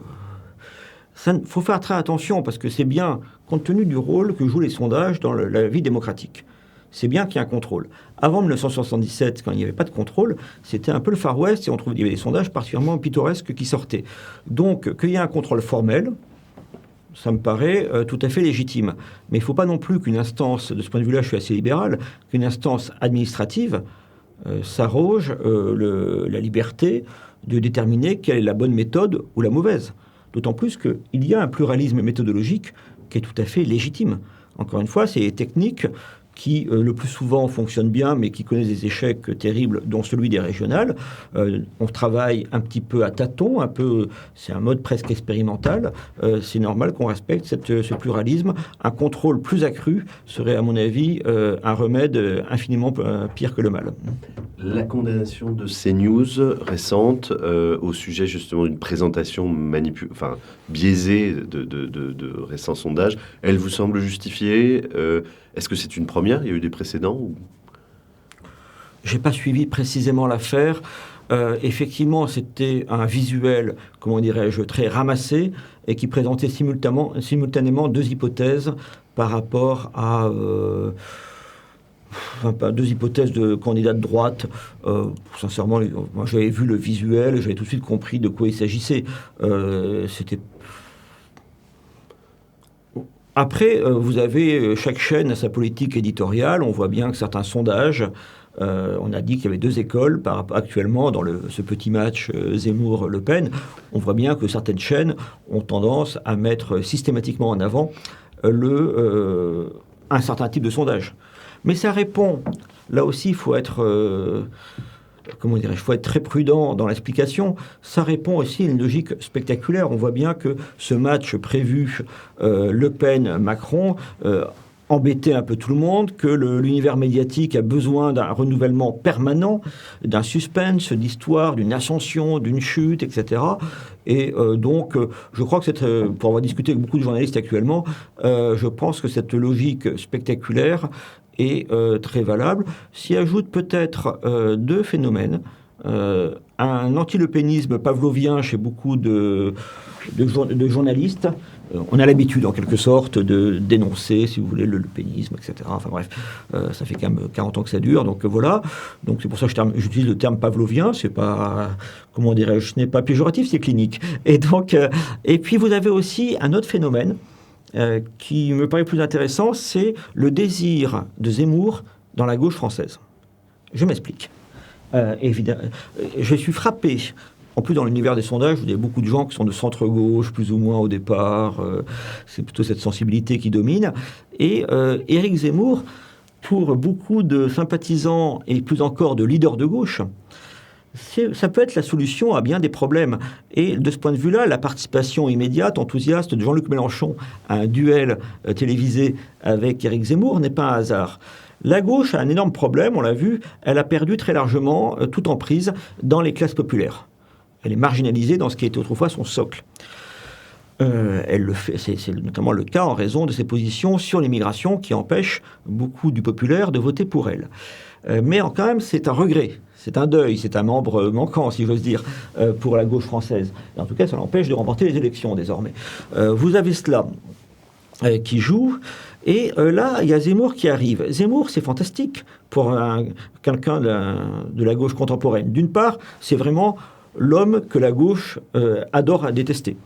[SPEAKER 2] faut faire très attention, parce que c'est bien, compte tenu du rôle que jouent les sondages dans la vie démocratique, c'est bien qu'il y ait un contrôle. Avant 1977, quand il n'y avait pas de contrôle, c'était un peu le Far West, et il y avait des sondages particulièrement pittoresques qui sortaient. Donc, qu'il y ait un contrôle formel, ça me paraît tout à fait légitime. Mais il ne faut pas non plus qu'une instance, de ce point de vue-là, je suis assez libéral, qu'une instance administrative s'arroge la liberté de déterminer quelle est la bonne méthode ou la mauvaise. D'autant plus qu'il y a un pluralisme méthodologique qui est tout à fait légitime. Encore une fois, c'est les techniques qui, le plus souvent, fonctionnent bien, mais qui connaissent des échecs terribles, dont celui des régionales. On travaille un petit peu à tâtons, c'est un mode presque expérimental. C'est normal qu'on respecte ce pluralisme. Un contrôle plus accru serait, à mon avis, un remède infiniment pire que le mal.
[SPEAKER 1] La condamnation de CNews récente au sujet justement d'une présentation biaisée de récents sondages, elle vous semble justifiée? Est-ce que c'est une première? Il y a eu des précédents
[SPEAKER 2] Je n'ai pas suivi précisément l'affaire. Effectivement, c'était un visuel, comment dirais-je, très ramassé et qui présentait simultanément deux hypothèses par rapport à... deux hypothèses de candidats de droite. Sincèrement, moi j'avais vu le visuel et j'avais tout de suite compris de quoi il s'agissait. C'était... Après, vous avez chaque chaîne a sa politique éditoriale. On voit bien que certains sondages, on a dit qu'il y avait deux écoles actuellement dans ce petit match Zemmour-Le Pen. On voit bien que certaines chaînes ont tendance à mettre systématiquement en avant un certain type de sondage. Mais ça répond, là aussi il faut être très prudent dans l'explication. Ça répond aussi à une logique spectaculaire. On voit bien que ce match prévu Le Pen-Macron embêtait un peu tout le monde, que l'univers médiatique a besoin d'un renouvellement permanent, d'un suspense, d'histoire, d'une ascension, d'une chute, etc. Et donc, je crois que pour avoir discuté avec beaucoup de journalistes actuellement, je pense que cette logique spectaculaire est très valable. S'y ajoutent peut-être deux phénomènes. Un anti-lepénisme pavlovien chez beaucoup de journalistes. On a l'habitude, en quelque sorte, de dénoncer, si vous voulez, le lepénisme, etc. Enfin bref, ça fait quand même 40 ans que ça dure, donc voilà. Donc c'est pour ça que j'utilise le terme pavlovien. C'est pas, comment dirais-je, ce n'est pas péjoratif, c'est clinique. Et donc, et puis vous avez aussi un autre phénomène qui me paraît plus intéressant, c'est le désir de Zemmour dans la gauche française. Je m'explique. Évidemment, je suis frappé. En plus, dans l'univers des sondages, il y a beaucoup de gens qui sont de centre-gauche, plus ou moins au départ. C'est plutôt cette sensibilité qui domine. Et Éric Zemmour, pour beaucoup de sympathisants et plus encore de leaders de gauche, ça peut être la solution à bien des problèmes. Et de ce point de vue-là, la participation immédiate, enthousiaste de Jean-Luc Mélenchon à un duel télévisé avec Éric Zemmour n'est pas un hasard. La gauche a un énorme problème, on l'a vu, elle a perdu très largement toute emprise dans les classes populaires. Elle est marginalisée dans ce qui était autrefois son socle. Elle le fait, c'est notamment le cas en raison de ses positions sur l'immigration qui empêchent beaucoup du populaire de voter pour elle. Mais quand même, c'est un regret, c'est un deuil, c'est un membre manquant, si j'ose dire, pour la gauche française. Et en tout cas, ça l'empêche de remporter les élections désormais. Vous avez cela qui joue. Et là, il y a Zemmour qui arrive. Zemmour, c'est fantastique pour quelqu'un de la gauche contemporaine. D'une part, c'est vraiment l'homme que la gauche adore à détester.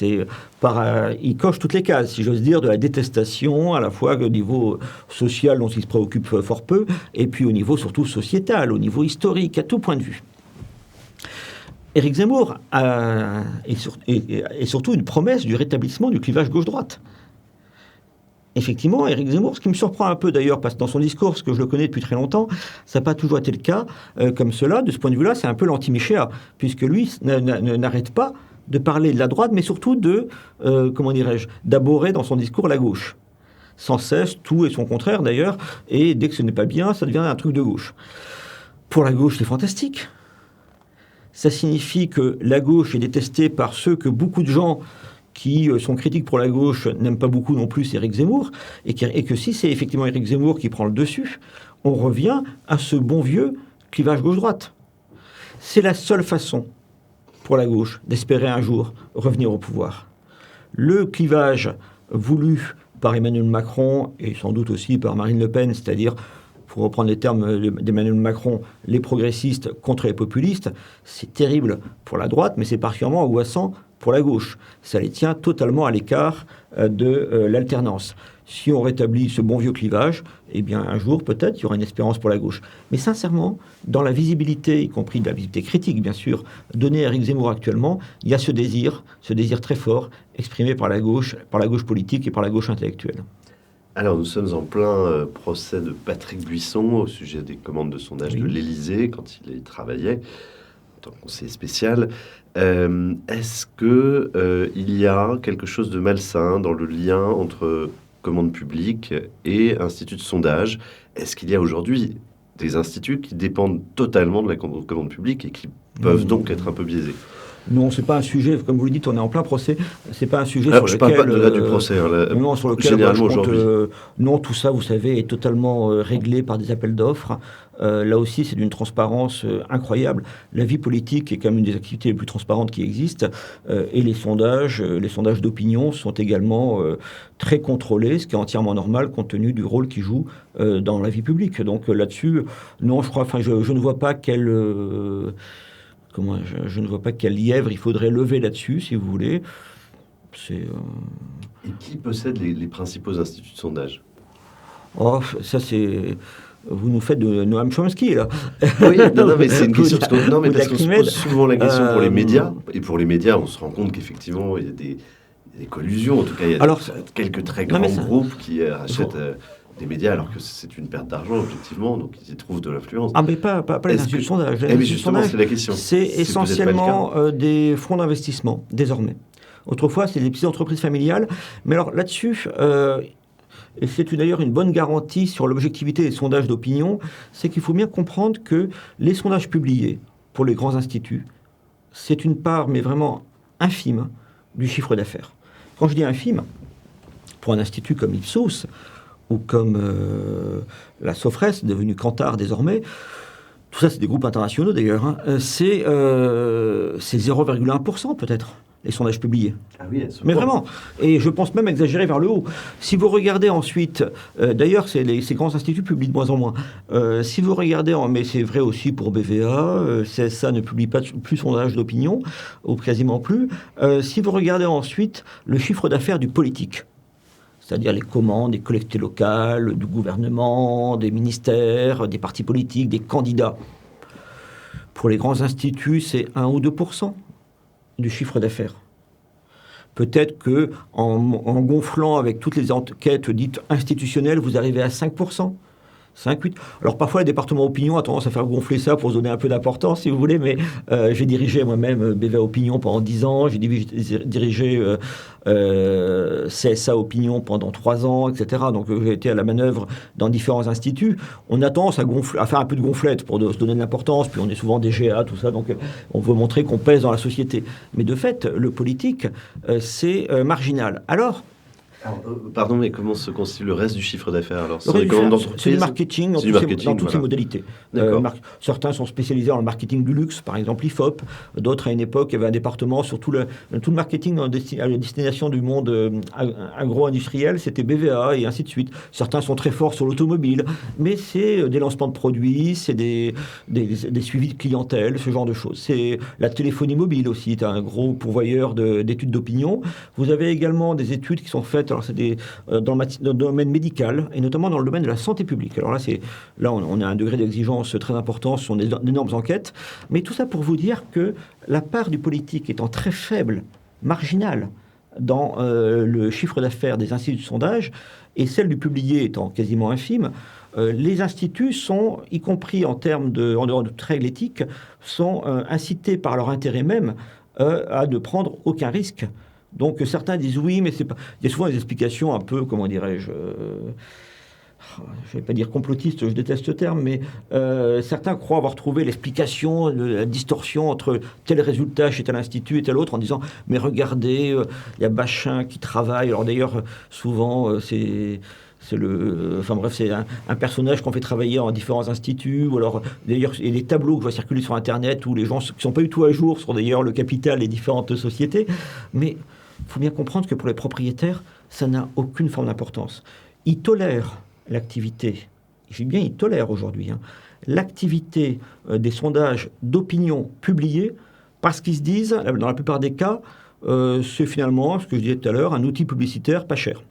[SPEAKER 2] Il coche toutes les cases, si j'ose dire, de la détestation, à la fois au niveau social dont il se préoccupe fort peu, et puis au niveau surtout sociétal, au niveau historique, à tout point de vue. Éric Zemmour est surtout une promesse du rétablissement du clivage gauche-droite. Effectivement, Éric Zemmour, ce qui me surprend un peu d'ailleurs, parce que dans son discours, parce que je le connais depuis très longtemps, ça n'a pas toujours été le cas comme cela. De ce point de vue-là, c'est un peu l'anti-Michéa, puisque lui n'arrête pas de parler de la droite, mais surtout d'aborer dans son discours la gauche. Sans cesse, tout et son contraire d'ailleurs, et dès que ce n'est pas bien, ça devient un truc de gauche. Pour la gauche, c'est fantastique. Ça signifie que la gauche est détestée par ceux que beaucoup de gens qui sont critiques pour la gauche n'aiment pas beaucoup non plus Éric Zemmour, et que si c'est effectivement Éric Zemmour qui prend le dessus, on revient à ce bon vieux clivage gauche-droite. C'est la seule façon pour la gauche d'espérer un jour revenir au pouvoir. Le clivage voulu par Emmanuel Macron et sans doute aussi par Marine Le Pen, c'est-à-dire, pour reprendre les termes d'Emmanuel Macron, les progressistes contre les populistes, c'est terrible pour la droite, mais c'est particulièrement angoissant pour la gauche. Ça les tient totalement à l'écart de l'alternance. Si on rétablit ce bon vieux clivage, eh bien un jour peut-être il y aura une espérance pour la gauche. Mais sincèrement, dans la visibilité, y compris de la visibilité critique bien sûr, donnée à Éric Zemmour actuellement, il y a ce désir très fort exprimé par la gauche politique et par la gauche intellectuelle.
[SPEAKER 1] Alors, nous sommes en plein procès de Patrick Buisson au sujet des commandes de sondage de l'Élysée, quand il y travaillait en tant que conseiller spécial. Est-ce qu'il y a quelque chose de malsain dans le lien entre commande publique et institut de sondage? Est-ce qu'il y a aujourd'hui des instituts qui dépendent totalement de la commande publique et qui peuvent donc être un peu biaisés?
[SPEAKER 2] Non, c'est pas un sujet, comme vous le dites, on est en plein procès. C'est pas un sujet
[SPEAKER 1] alors,
[SPEAKER 2] sur
[SPEAKER 1] lequel... Je ne parle pas
[SPEAKER 2] de
[SPEAKER 1] du procès.
[SPEAKER 2] Non, sur lequel
[SPEAKER 1] généralement aujourd'hui.
[SPEAKER 2] Non, tout ça, vous savez, est totalement réglé par des appels d'offres. Là aussi, c'est d'une transparence incroyable. La vie politique est quand même une des activités les plus transparentes qui existent. Et les sondages d'opinion sont également très contrôlés, ce qui est entièrement normal compte tenu du rôle qu'ils jouent dans la vie publique. Donc là-dessus, non, je ne vois pas quel... Je ne vois pas quel lièvre il faudrait lever là-dessus, si vous voulez. Et
[SPEAKER 1] qui possède les principaux instituts de sondage?
[SPEAKER 2] Oh, ça c'est... Vous nous faites de Noam Chomsky, là.
[SPEAKER 1] Oui, non, mais c'est une question... parce qu'on se pose souvent la question pour les médias. Et pour les médias, on se rend compte qu'effectivement, il y a des collusions. En tout cas, il y a quelques très grands groupes qui rachètent... des médias, alors que c'est une perte d'argent, objectivement, donc ils y trouvent de l'influence.
[SPEAKER 2] Ah, mais pas les instituts de sondage.
[SPEAKER 1] Mais justement, c'est la question.
[SPEAKER 2] C'est essentiellement des fonds d'investissement, désormais. Autrefois, c'est des petites entreprises familiales. Mais alors, là-dessus, et c'est d'ailleurs une bonne garantie sur l'objectivité des sondages d'opinion, c'est qu'il faut bien comprendre que les sondages publiés pour les grands instituts, c'est une part, mais vraiment infime, du chiffre d'affaires. Quand je dis infime, pour un institut comme Ipsos, ou comme la Sofres, devenue Kantar désormais, tout ça c'est des groupes internationaux d'ailleurs, hein, c'est 0,1% peut-être, les sondages publiés.
[SPEAKER 1] Ah oui,
[SPEAKER 2] mais vraiment, et je pense même exagérer vers le haut. Si vous regardez ensuite, d'ailleurs ces grands instituts publient de moins en moins, si vous regardez, mais c'est vrai aussi pour BVA, CSA ne publie pas plus sondage d'opinion, ou quasiment plus, si vous regardez ensuite le chiffre d'affaires du politique, c'est-à-dire les commandes des collectivités locales, du gouvernement, des ministères, des partis politiques, des candidats. Pour les grands instituts, c'est 1 ou 2% du chiffre d'affaires. Peut-être qu'en gonflant avec toutes les enquêtes dites institutionnelles, vous arrivez à 5%. 5-8. Alors parfois, le département opinion a tendance à faire gonfler ça pour se donner un peu d'importance, si vous voulez, mais j'ai dirigé moi-même BVA Opinion pendant 10 ans, j'ai dirigé CSA Opinion pendant 3 ans, etc. Donc j'ai été à la manœuvre dans différents instituts. On a tendance à faire un peu de gonflette pour se donner de l'importance, puis on est souvent DGA, tout ça, donc on veut montrer qu'on pèse dans la société. Mais de fait, le politique, c'est marginal. Alors,
[SPEAKER 1] Alors, pardon, mais comment se constitue le reste du chiffre d'affaires alors?
[SPEAKER 2] C'est du marketing dans toutes ses modalités. Certains sont spécialisés dans le marketing du luxe, par exemple l'IFOP. D'autres, à une époque, il y avait un département sur tout le marketing à la destination du monde agro-industriel, c'était BVA et ainsi de suite. Certains sont très forts sur l'automobile, mais c'est des lancements de produits, c'est des suivis de clientèle, ce genre de choses. C'est la téléphonie mobile aussi, est un gros pourvoyeur d'études d'opinion. Vous avez également des études qui sont faites, alors c'est dans le domaine médical et notamment dans le domaine de la santé publique. Alors là, on a un degré d'exigence très important, ce sont d'énormes enquêtes, mais tout ça pour vous dire que la part du politique étant très faible, marginale, dans le chiffre d'affaires des instituts de sondage et celle du publié étant quasiment infime, les instituts sont, y compris en termes en dehors de toute règle éthique, sont incités par leur intérêt même à ne prendre aucun risque. Donc certains disent oui, mais c'est pas. Il y a souvent des explications un peu, comment dirais-je, je ne vais pas dire complotiste, je déteste ce terme, mais certains croient avoir trouvé l'explication, la distorsion entre tel résultat chez tel institut et tel autre en disant mais regardez, il y a Bachin qui travaille. Alors d'ailleurs, souvent c'est un personnage qu'on fait travailler en différents instituts. Ou alors, d'ailleurs, il y a des tableaux que je vois circuler sur Internet où les gens qui ne sont pas du tout à jour sur d'ailleurs le capital des différentes sociétés. Mais il faut bien comprendre que pour les propriétaires, ça n'a aucune forme d'importance. Ils tolèrent l'activité. Je dis bien, ils tolèrent aujourd'hui l'activité des sondages d'opinion publiés parce qu'ils se disent, dans la plupart des cas, c'est finalement, ce que je disais tout à l'heure, un outil publicitaire pas cher.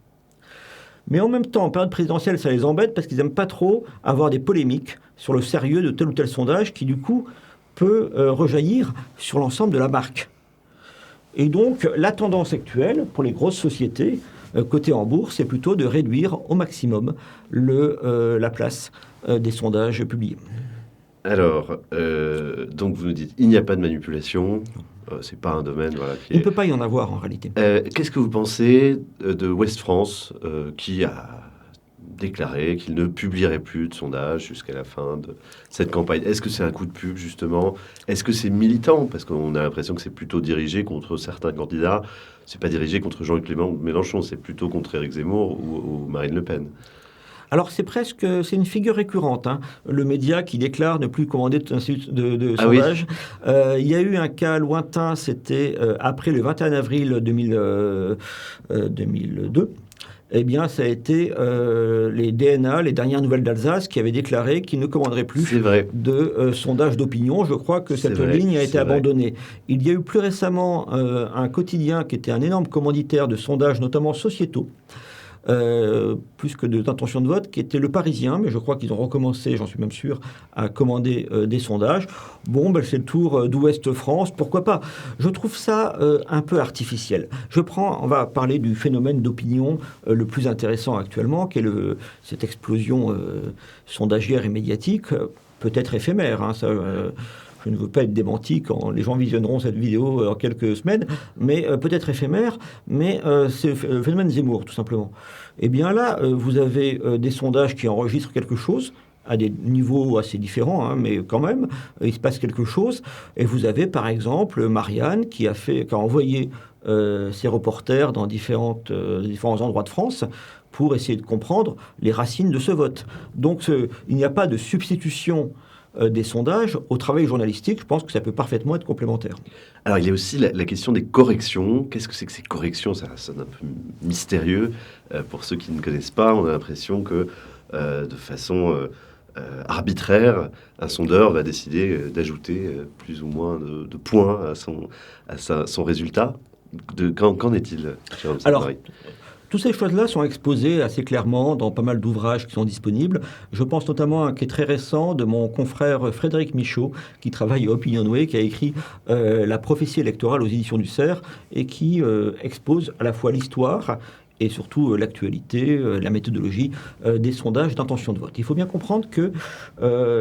[SPEAKER 2] Mais en même temps, en période présidentielle, ça les embête parce qu'ils n'aiment pas trop avoir des polémiques sur le sérieux de tel ou tel sondage qui, du coup, peut rejaillir sur l'ensemble de la marque. Et donc, la tendance actuelle, pour les grosses sociétés, cotées en bourse, c'est plutôt de réduire au maximum la place des sondages publiés.
[SPEAKER 1] Alors, donc vous nous dites, il n'y a pas de manipulation, c'est pas un domaine
[SPEAKER 2] Il ne peut pas y en avoir en réalité.
[SPEAKER 1] Qu'est-ce que vous pensez de Ouest France qui a déclaré qu'il ne publierait plus de sondages jusqu'à la fin de cette campagne? Est-ce que c'est un coup de pub justement? Est-ce que c'est militant? Parce qu'on a l'impression que c'est plutôt dirigé contre certains candidats. C'est pas dirigé contre Jean-Luc Mélenchon, c'est plutôt contre Éric Zemmour ou Marine Le Pen.
[SPEAKER 2] Alors c'est une figure récurrente, le média qui déclare ne plus commander de sondage. Oui. Il y a eu un cas lointain, c'était après le 21 avril 2002. Eh bien, ça a été les DNA, les dernières nouvelles d'Alsace, qui avaient déclaré qu'ils ne commanderaient plus de sondage d'opinion. Je crois que cette ligne a été abandonnée. Il y a eu plus récemment un quotidien qui était un énorme commanditaire de sondages, notamment sociétaux, plus que d'intention de vote, qui était Le Parisien, mais je crois qu'ils ont recommencé, j'en suis même sûr, à commander des sondages. Bon, c'est le tour d'Ouest France, pourquoi pas? Je trouve ça un peu artificiel. On va parler du phénomène d'opinion le plus intéressant actuellement, qui est cette explosion sondagière et médiatique, peut-être éphémère, ça... Je ne veux pas être démenti quand les gens visionneront cette vidéo en quelques semaines, mais peut-être éphémère, mais c'est le phénomène Zemmour, tout simplement. Eh bien là, vous avez des sondages qui enregistrent quelque chose, à des niveaux assez différents, mais quand même, il se passe quelque chose. Et vous avez, par exemple, Marianne qui a envoyé ses reporters dans différents endroits de France pour essayer de comprendre les racines de ce vote. Donc, il n'y a pas de substitution des sondages au travail journalistique. Je pense que ça peut parfaitement être complémentaire.
[SPEAKER 1] Alors, il y a aussi la question des corrections. Qu'est-ce que c'est que ces corrections? Ça sonne un peu mystérieux. Pour ceux qui ne connaissent pas, on a l'impression que de façon arbitraire, un sondeur va décider d'ajouter plus ou moins de points à son résultat. Qu'en est-il, Jérôme Sainte-Marie?
[SPEAKER 2] Toutes ces choses-là sont exposées assez clairement dans pas mal d'ouvrages qui sont disponibles. Je pense notamment à un qui est très récent de mon confrère Frédéric Michaud, qui travaille à Opinionway, qui a écrit La prophétie électorale aux éditions du Cerf, et qui expose à la fois l'histoire et surtout l'actualité, la méthodologie des sondages d'intention de vote. Il faut bien comprendre que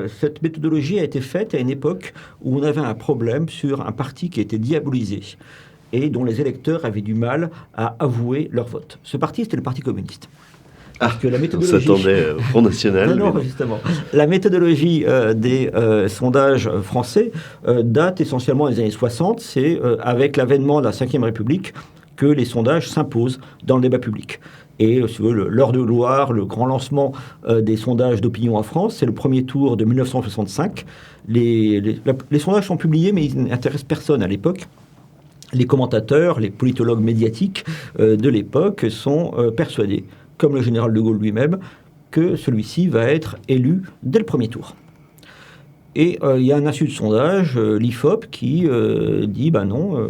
[SPEAKER 2] cette méthodologie a été faite à une époque où on avait un problème sur un parti qui était diabolisé et dont les électeurs avaient du mal à avouer leur vote. Ce parti, c'était le Parti communiste.
[SPEAKER 1] Parce que la méthodologie... On s'attendait au Front National.
[SPEAKER 2] Non, justement. La méthodologie des sondages français date essentiellement des années 60. C'est avec l'avènement de la Ve République que les sondages s'imposent dans le débat public. Et l'heure de gloire, le grand lancement des sondages d'opinion en France, c'est le premier tour de 1965. Les sondages sont publiés, mais ils n'intéressent personne à l'époque. Les commentateurs, les politologues médiatiques de l'époque sont persuadés, comme le général de Gaulle lui-même, que celui-ci va être élu dès le premier tour. Et il y a un institut de sondage, l'IFOP, qui dit non,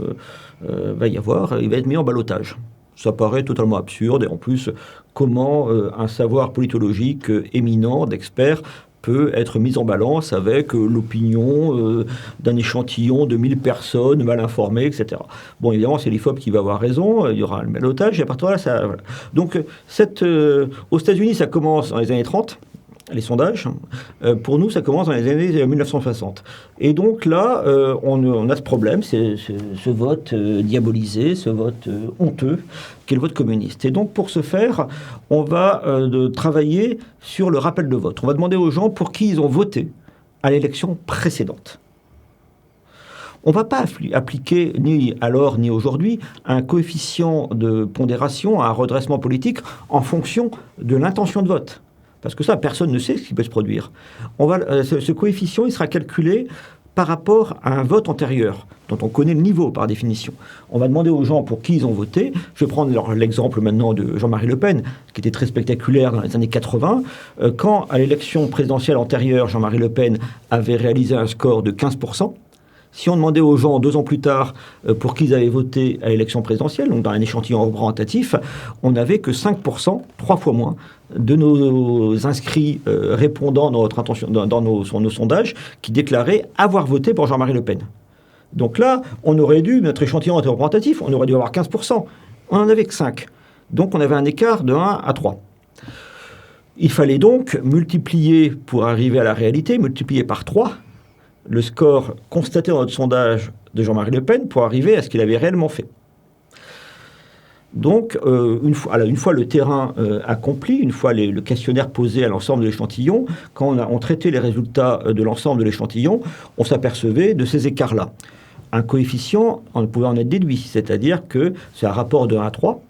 [SPEAKER 2] il va être mis en ballottage. Ça paraît totalement absurde, et en plus, comment un savoir politologique éminent, d'experts, peut être mis en balance avec l'opinion d'un échantillon de 1000 personnes mal informées, etc. Bon, évidemment, c'est l'IFOP qui va avoir raison, il y aura le ballottage, et à partir de là, ça... Voilà. Donc, aux États-Unis, ça commence dans les années 30, les sondages. Pour nous, ça commence dans les années 1960. Et donc là, on a ce problème, ce vote diabolisé, ce vote honteux, qui est le vote communiste. Et donc, pour ce faire, on va travailler sur le rappel de vote. On va demander aux gens pour qui ils ont voté à l'élection précédente. On ne va pas appliquer, ni alors ni aujourd'hui, un coefficient de pondération, un redressement politique en fonction de l'intention de vote. Parce que ça, personne ne sait ce qui peut se produire. Ce coefficient, il sera calculé par rapport à un vote antérieur, dont on connaît le niveau par définition. On va demander aux gens pour qui ils ont voté. Je vais prendre l'exemple maintenant de Jean-Marie Le Pen, qui était très spectaculaire dans les années 80. Quand, à l'élection présidentielle antérieure, Jean-Marie Le Pen avait réalisé un score de 15%, si on demandait aux gens 2 ans plus tard pour qui ils avaient voté à l'élection présidentielle, donc dans un échantillon représentatif, on n'avait que 5%, 3 fois moins, de nos inscrits répondant dans notre intention, dans nos sondages, qui déclaraient avoir voté pour Jean-Marie Le Pen. Donc là, notre échantillon était représentatif, on aurait dû avoir 15%. On n'en avait que 5. Donc on avait un écart de 1 à 3. Il fallait donc multiplier, pour arriver à la réalité, multiplier par 3 le score constaté dans notre sondage de Jean-Marie Le Pen pour arriver à ce qu'il avait réellement fait. Donc, une fois le terrain accompli, une fois le questionnaire posé à l'ensemble de l'échantillon, quand on traitait les résultats de l'ensemble de l'échantillon, on s'apercevait de ces écarts-là. Un coefficient, on pouvait en être déduit, c'est-à-dire que c'est un rapport de 1 à 3,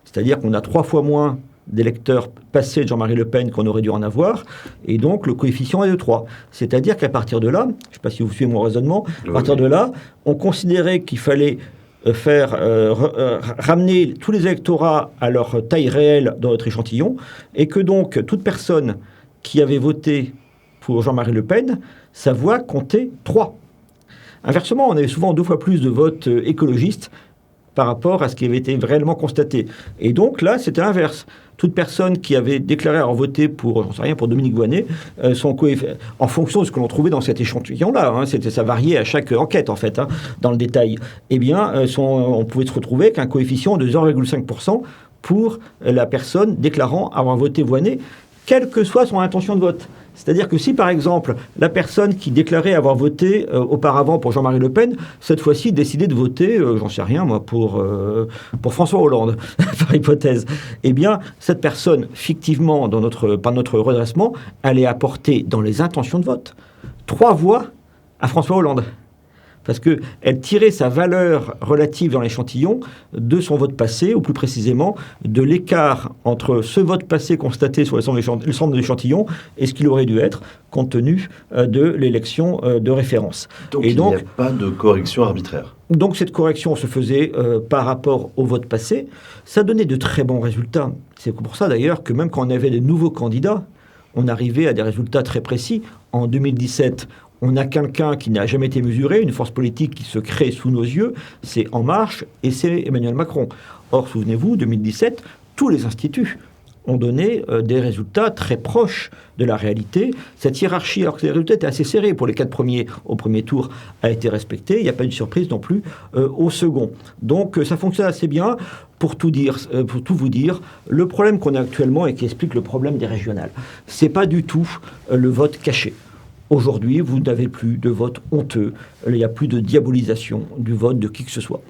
[SPEAKER 2] c'est-à-dire qu'on a 3 fois moins d'électeurs passés de Jean-Marie Le Pen qu'on aurait dû en avoir, et donc le coefficient est de 3. C'est-à-dire qu'à partir de là, je ne sais pas si vous suivez mon raisonnement, à partir de là, on considérait qu'il fallait ramener tous les électorats à leur taille réelle dans notre échantillon, et que donc toute personne qui avait voté pour Jean-Marie Le Pen, sa voix comptait 3. Inversement, on avait souvent 2 fois plus de votes écologistes par rapport à ce qui avait été réellement constaté. Et donc là, c'était l'inverse. Toute personne qui avait déclaré avoir voté pour, j'en sais rien, pour Dominique Voynet, en fonction de ce que l'on trouvait dans cet échantillon-là, ça variait à chaque enquête, en fait, dans le détail, eh bien, on pouvait se retrouver avec un coefficient de 0,5% pour la personne déclarant avoir voté Voynet, quelle que soit son intention de vote. C'est-à-dire que si, par exemple, la personne qui déclarait avoir voté auparavant pour Jean-Marie Le Pen, cette fois-ci décidait de voter, j'en sais rien, moi, pour François Hollande, par hypothèse, eh bien, cette personne, fictivement, par notre redressement, allait apporter dans les intentions de vote 3 voix à François Hollande. Parce qu'elle tirait sa valeur relative dans l'échantillon de son vote passé, ou plus précisément de l'écart entre ce vote passé constaté sur l'ensemble de l'échantillon et ce qu'il aurait dû être, compte tenu de l'élection de référence.
[SPEAKER 1] Donc il n'y a pas de correction arbitraire.
[SPEAKER 2] Donc cette correction se faisait par rapport au vote passé. Ça donnait de très bons résultats. C'est pour ça d'ailleurs que même quand on avait de nouveaux candidats, on arrivait à des résultats très précis. En 2017, on a quelqu'un qui n'a jamais été mesuré, une force politique qui se crée sous nos yeux, c'est En Marche et c'est Emmanuel Macron. Or, souvenez-vous, 2017, tous les instituts ont donné des résultats très proches de la réalité. Cette hiérarchie, alors que les résultats étaient assez serrés pour les 4 premiers au premier tour, a été respectée. Il n'y a pas eu de surprise non plus au second. Donc ça fonctionne assez bien. Pour tout vous dire, le problème qu'on a actuellement et qui explique le problème des régionales, c'est pas du tout le vote caché. Aujourd'hui, vous n'avez plus de vote honteux. Il n'y a plus de diabolisation du vote de qui que ce soit.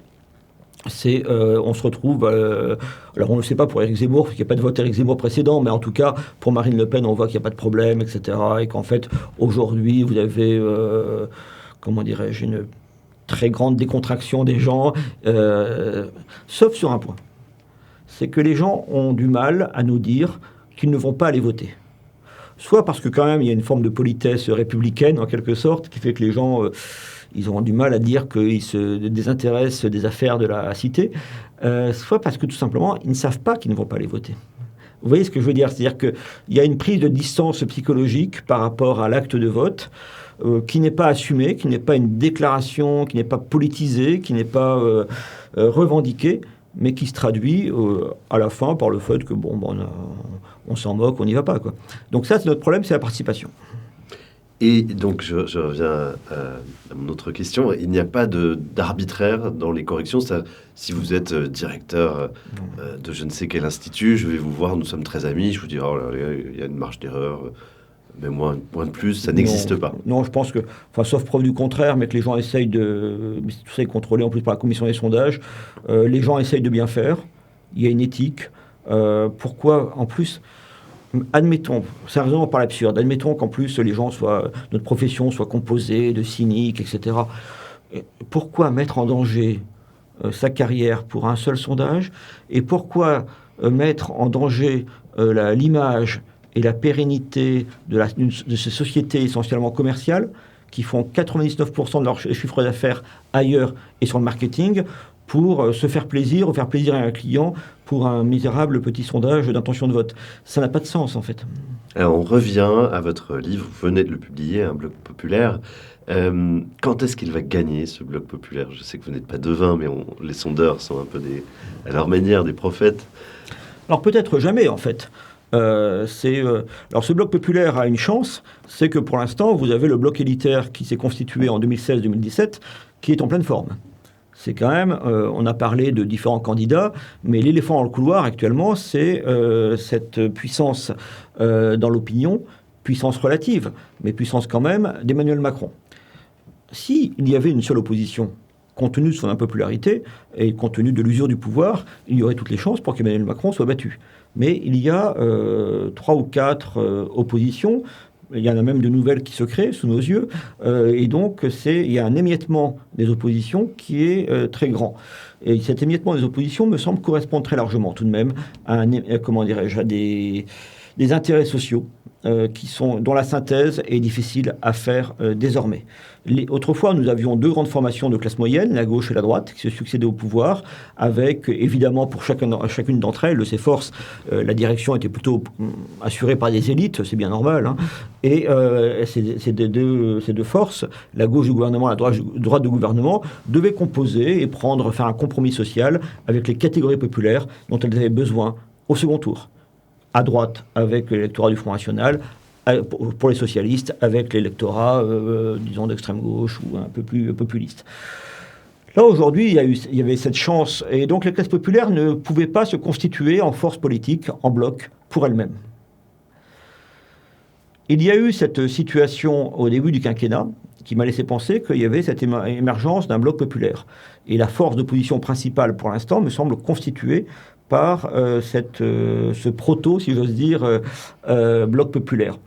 [SPEAKER 2] On se retrouve... alors, on ne le sait pas pour Éric Zemmour, parce qu'il n'y a pas de vote Éric Zemmour précédent, mais en tout cas, pour Marine Le Pen, on voit qu'il n'y a pas de problème, etc. Et qu'en fait, aujourd'hui, vous avez, une très grande décontraction des gens, sauf sur un point. c'est que les gens ont du mal à nous dire qu'ils ne vont pas aller voter. Soit parce que quand même il y a une forme de politesse républicaine en quelque sorte, qui fait que les gens ils auront du mal à dire qu'ils se désintéressent des affaires de la cité, soit parce que tout simplement ils ne savent pas qu'ils ne vont pas aller voter. Vous voyez ce que je veux dire? C'est-à-dire qu'il y a une prise de distance psychologique par rapport à l'acte de vote qui n'est pas assumée, qui n'est pas une déclaration, qui n'est pas politisée, qui n'est pas revendiquée, mais qui se traduit à la fin par le fait que on s'en moque, on n'y va pas, quoi. Donc ça, c'est notre problème, c'est la participation.
[SPEAKER 1] Et donc, je reviens à mon autre question. Il n'y a pas d'arbitraire dans les corrections. Si vous êtes directeur de je ne sais quel institut, je vais vous voir, nous sommes très amis, je vous dis, oh là, il y a une marge d'erreur, mais moins de plus, ça n'existe pas.
[SPEAKER 2] Non, je pense que, sauf preuve du contraire, mais que les gens essayent mais tout ça est contrôlé en plus par la commission des sondages, les gens essayent de bien faire, il y a une éthique. Pourquoi, en plus... Admettons, sérieusement par l'absurde, admettons qu'en plus notre profession soit composée de cyniques, etc. Pourquoi mettre en danger sa carrière pour un seul sondage? Et pourquoi mettre en danger l'image et la pérennité de ces sociétés essentiellement commerciales qui font 99% de leur chiffre d'affaires ailleurs et sur le marketing pour se faire plaisir ou faire plaisir à un client pour un misérable petit sondage d'intention de vote. Ça n'a pas de sens, en fait.
[SPEAKER 1] Alors, on revient à votre livre. Vous venez de le publier, un blog populaire. Quand est-ce qu'il va gagner, ce blog populaire? Je sais que vous n'êtes pas devin, mais les sondeurs sont un peu à leur manière des prophètes.
[SPEAKER 2] Alors, peut-être jamais, en fait. Alors, ce bloc populaire a une chance, c'est que pour l'instant, vous avez le bloc élitaire qui s'est constitué en 2016-2017, qui est en pleine forme. C'est quand même, on a parlé de différents candidats, mais l'éléphant dans le couloir actuellement, c'est cette puissance dans l'opinion, puissance relative, mais puissance quand même d'Emmanuel Macron. S'il y avait une seule opposition, compte tenu de son impopularité et compte tenu de l'usure du pouvoir, il y aurait toutes les chances pour qu'Emmanuel Macron soit battu. Mais il y a 3 ou 4 oppositions. Il y en a même de nouvelles qui se créent sous nos yeux. Et donc, il y a un émiettement des oppositions qui est très grand. Et cet émiettement des oppositions me semble correspondre très largement tout de même à des intérêts sociaux dont la synthèse est difficile à faire désormais. Autrefois, nous avions 2 grandes formations de classe moyenne, la gauche et la droite, qui se succédaient au pouvoir, avec évidemment pour chacune d'entre elles, de ces forces, la direction était plutôt assurée par des élites, c'est bien normal, hein. Et ces deux forces, la gauche du gouvernement et la droite du gouvernement, devaient composer et faire un compromis social avec les catégories populaires dont elles avaient besoin au second tour. À droite, avec l'électorat du Front National, pour les socialistes, avec l'électorat, disons, d'extrême gauche ou un peu plus populiste. Là, aujourd'hui, il y avait cette chance, et donc les classes populaires ne pouvaient pas se constituer en force politique, en bloc, pour elles-mêmes. Il y a eu cette situation au début du quinquennat, qui m'a laissé penser qu'il y avait cette émergence d'un bloc populaire. Et la force d'opposition principale, pour l'instant, me semble constituée par ce proto, si j'ose dire, bloc populaire.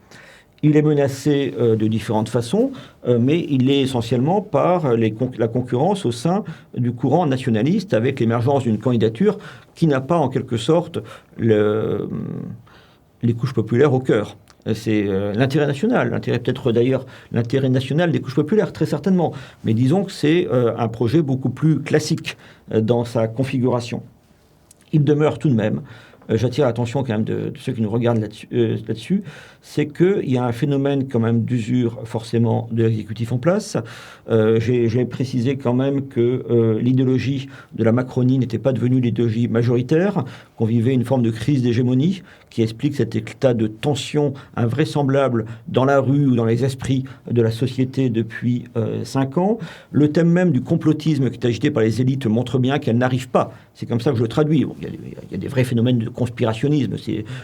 [SPEAKER 2] Il est menacé de différentes façons, mais il est essentiellement par la concurrence au sein du courant nationaliste, avec l'émergence d'une candidature qui n'a pas, en quelque sorte, les couches populaires au cœur. C'est l'intérêt national, peut-être d'ailleurs l'intérêt national des couches populaires, très certainement. Mais disons que c'est un projet beaucoup plus classique dans sa configuration. Il demeure tout de même, j'attire l'attention quand même de ceux qui nous regardent là-dessus, c'est qu'il y a un phénomène quand même d'usure forcément de l'exécutif en place. J'ai précisé quand même que l'idéologie de la Macronie n'était pas devenue l'idéologie majoritaire, qu'on vivait une forme de crise d'hégémonie qui explique cet état de tension invraisemblable dans la rue ou dans les esprits de la société depuis 5 ans. Le thème même du complotisme qui est agité par les élites montre bien qu'elle n'arrive pas. C'est comme ça que je le traduis. Bon, il y a des vrais phénomènes de conspirationnisme,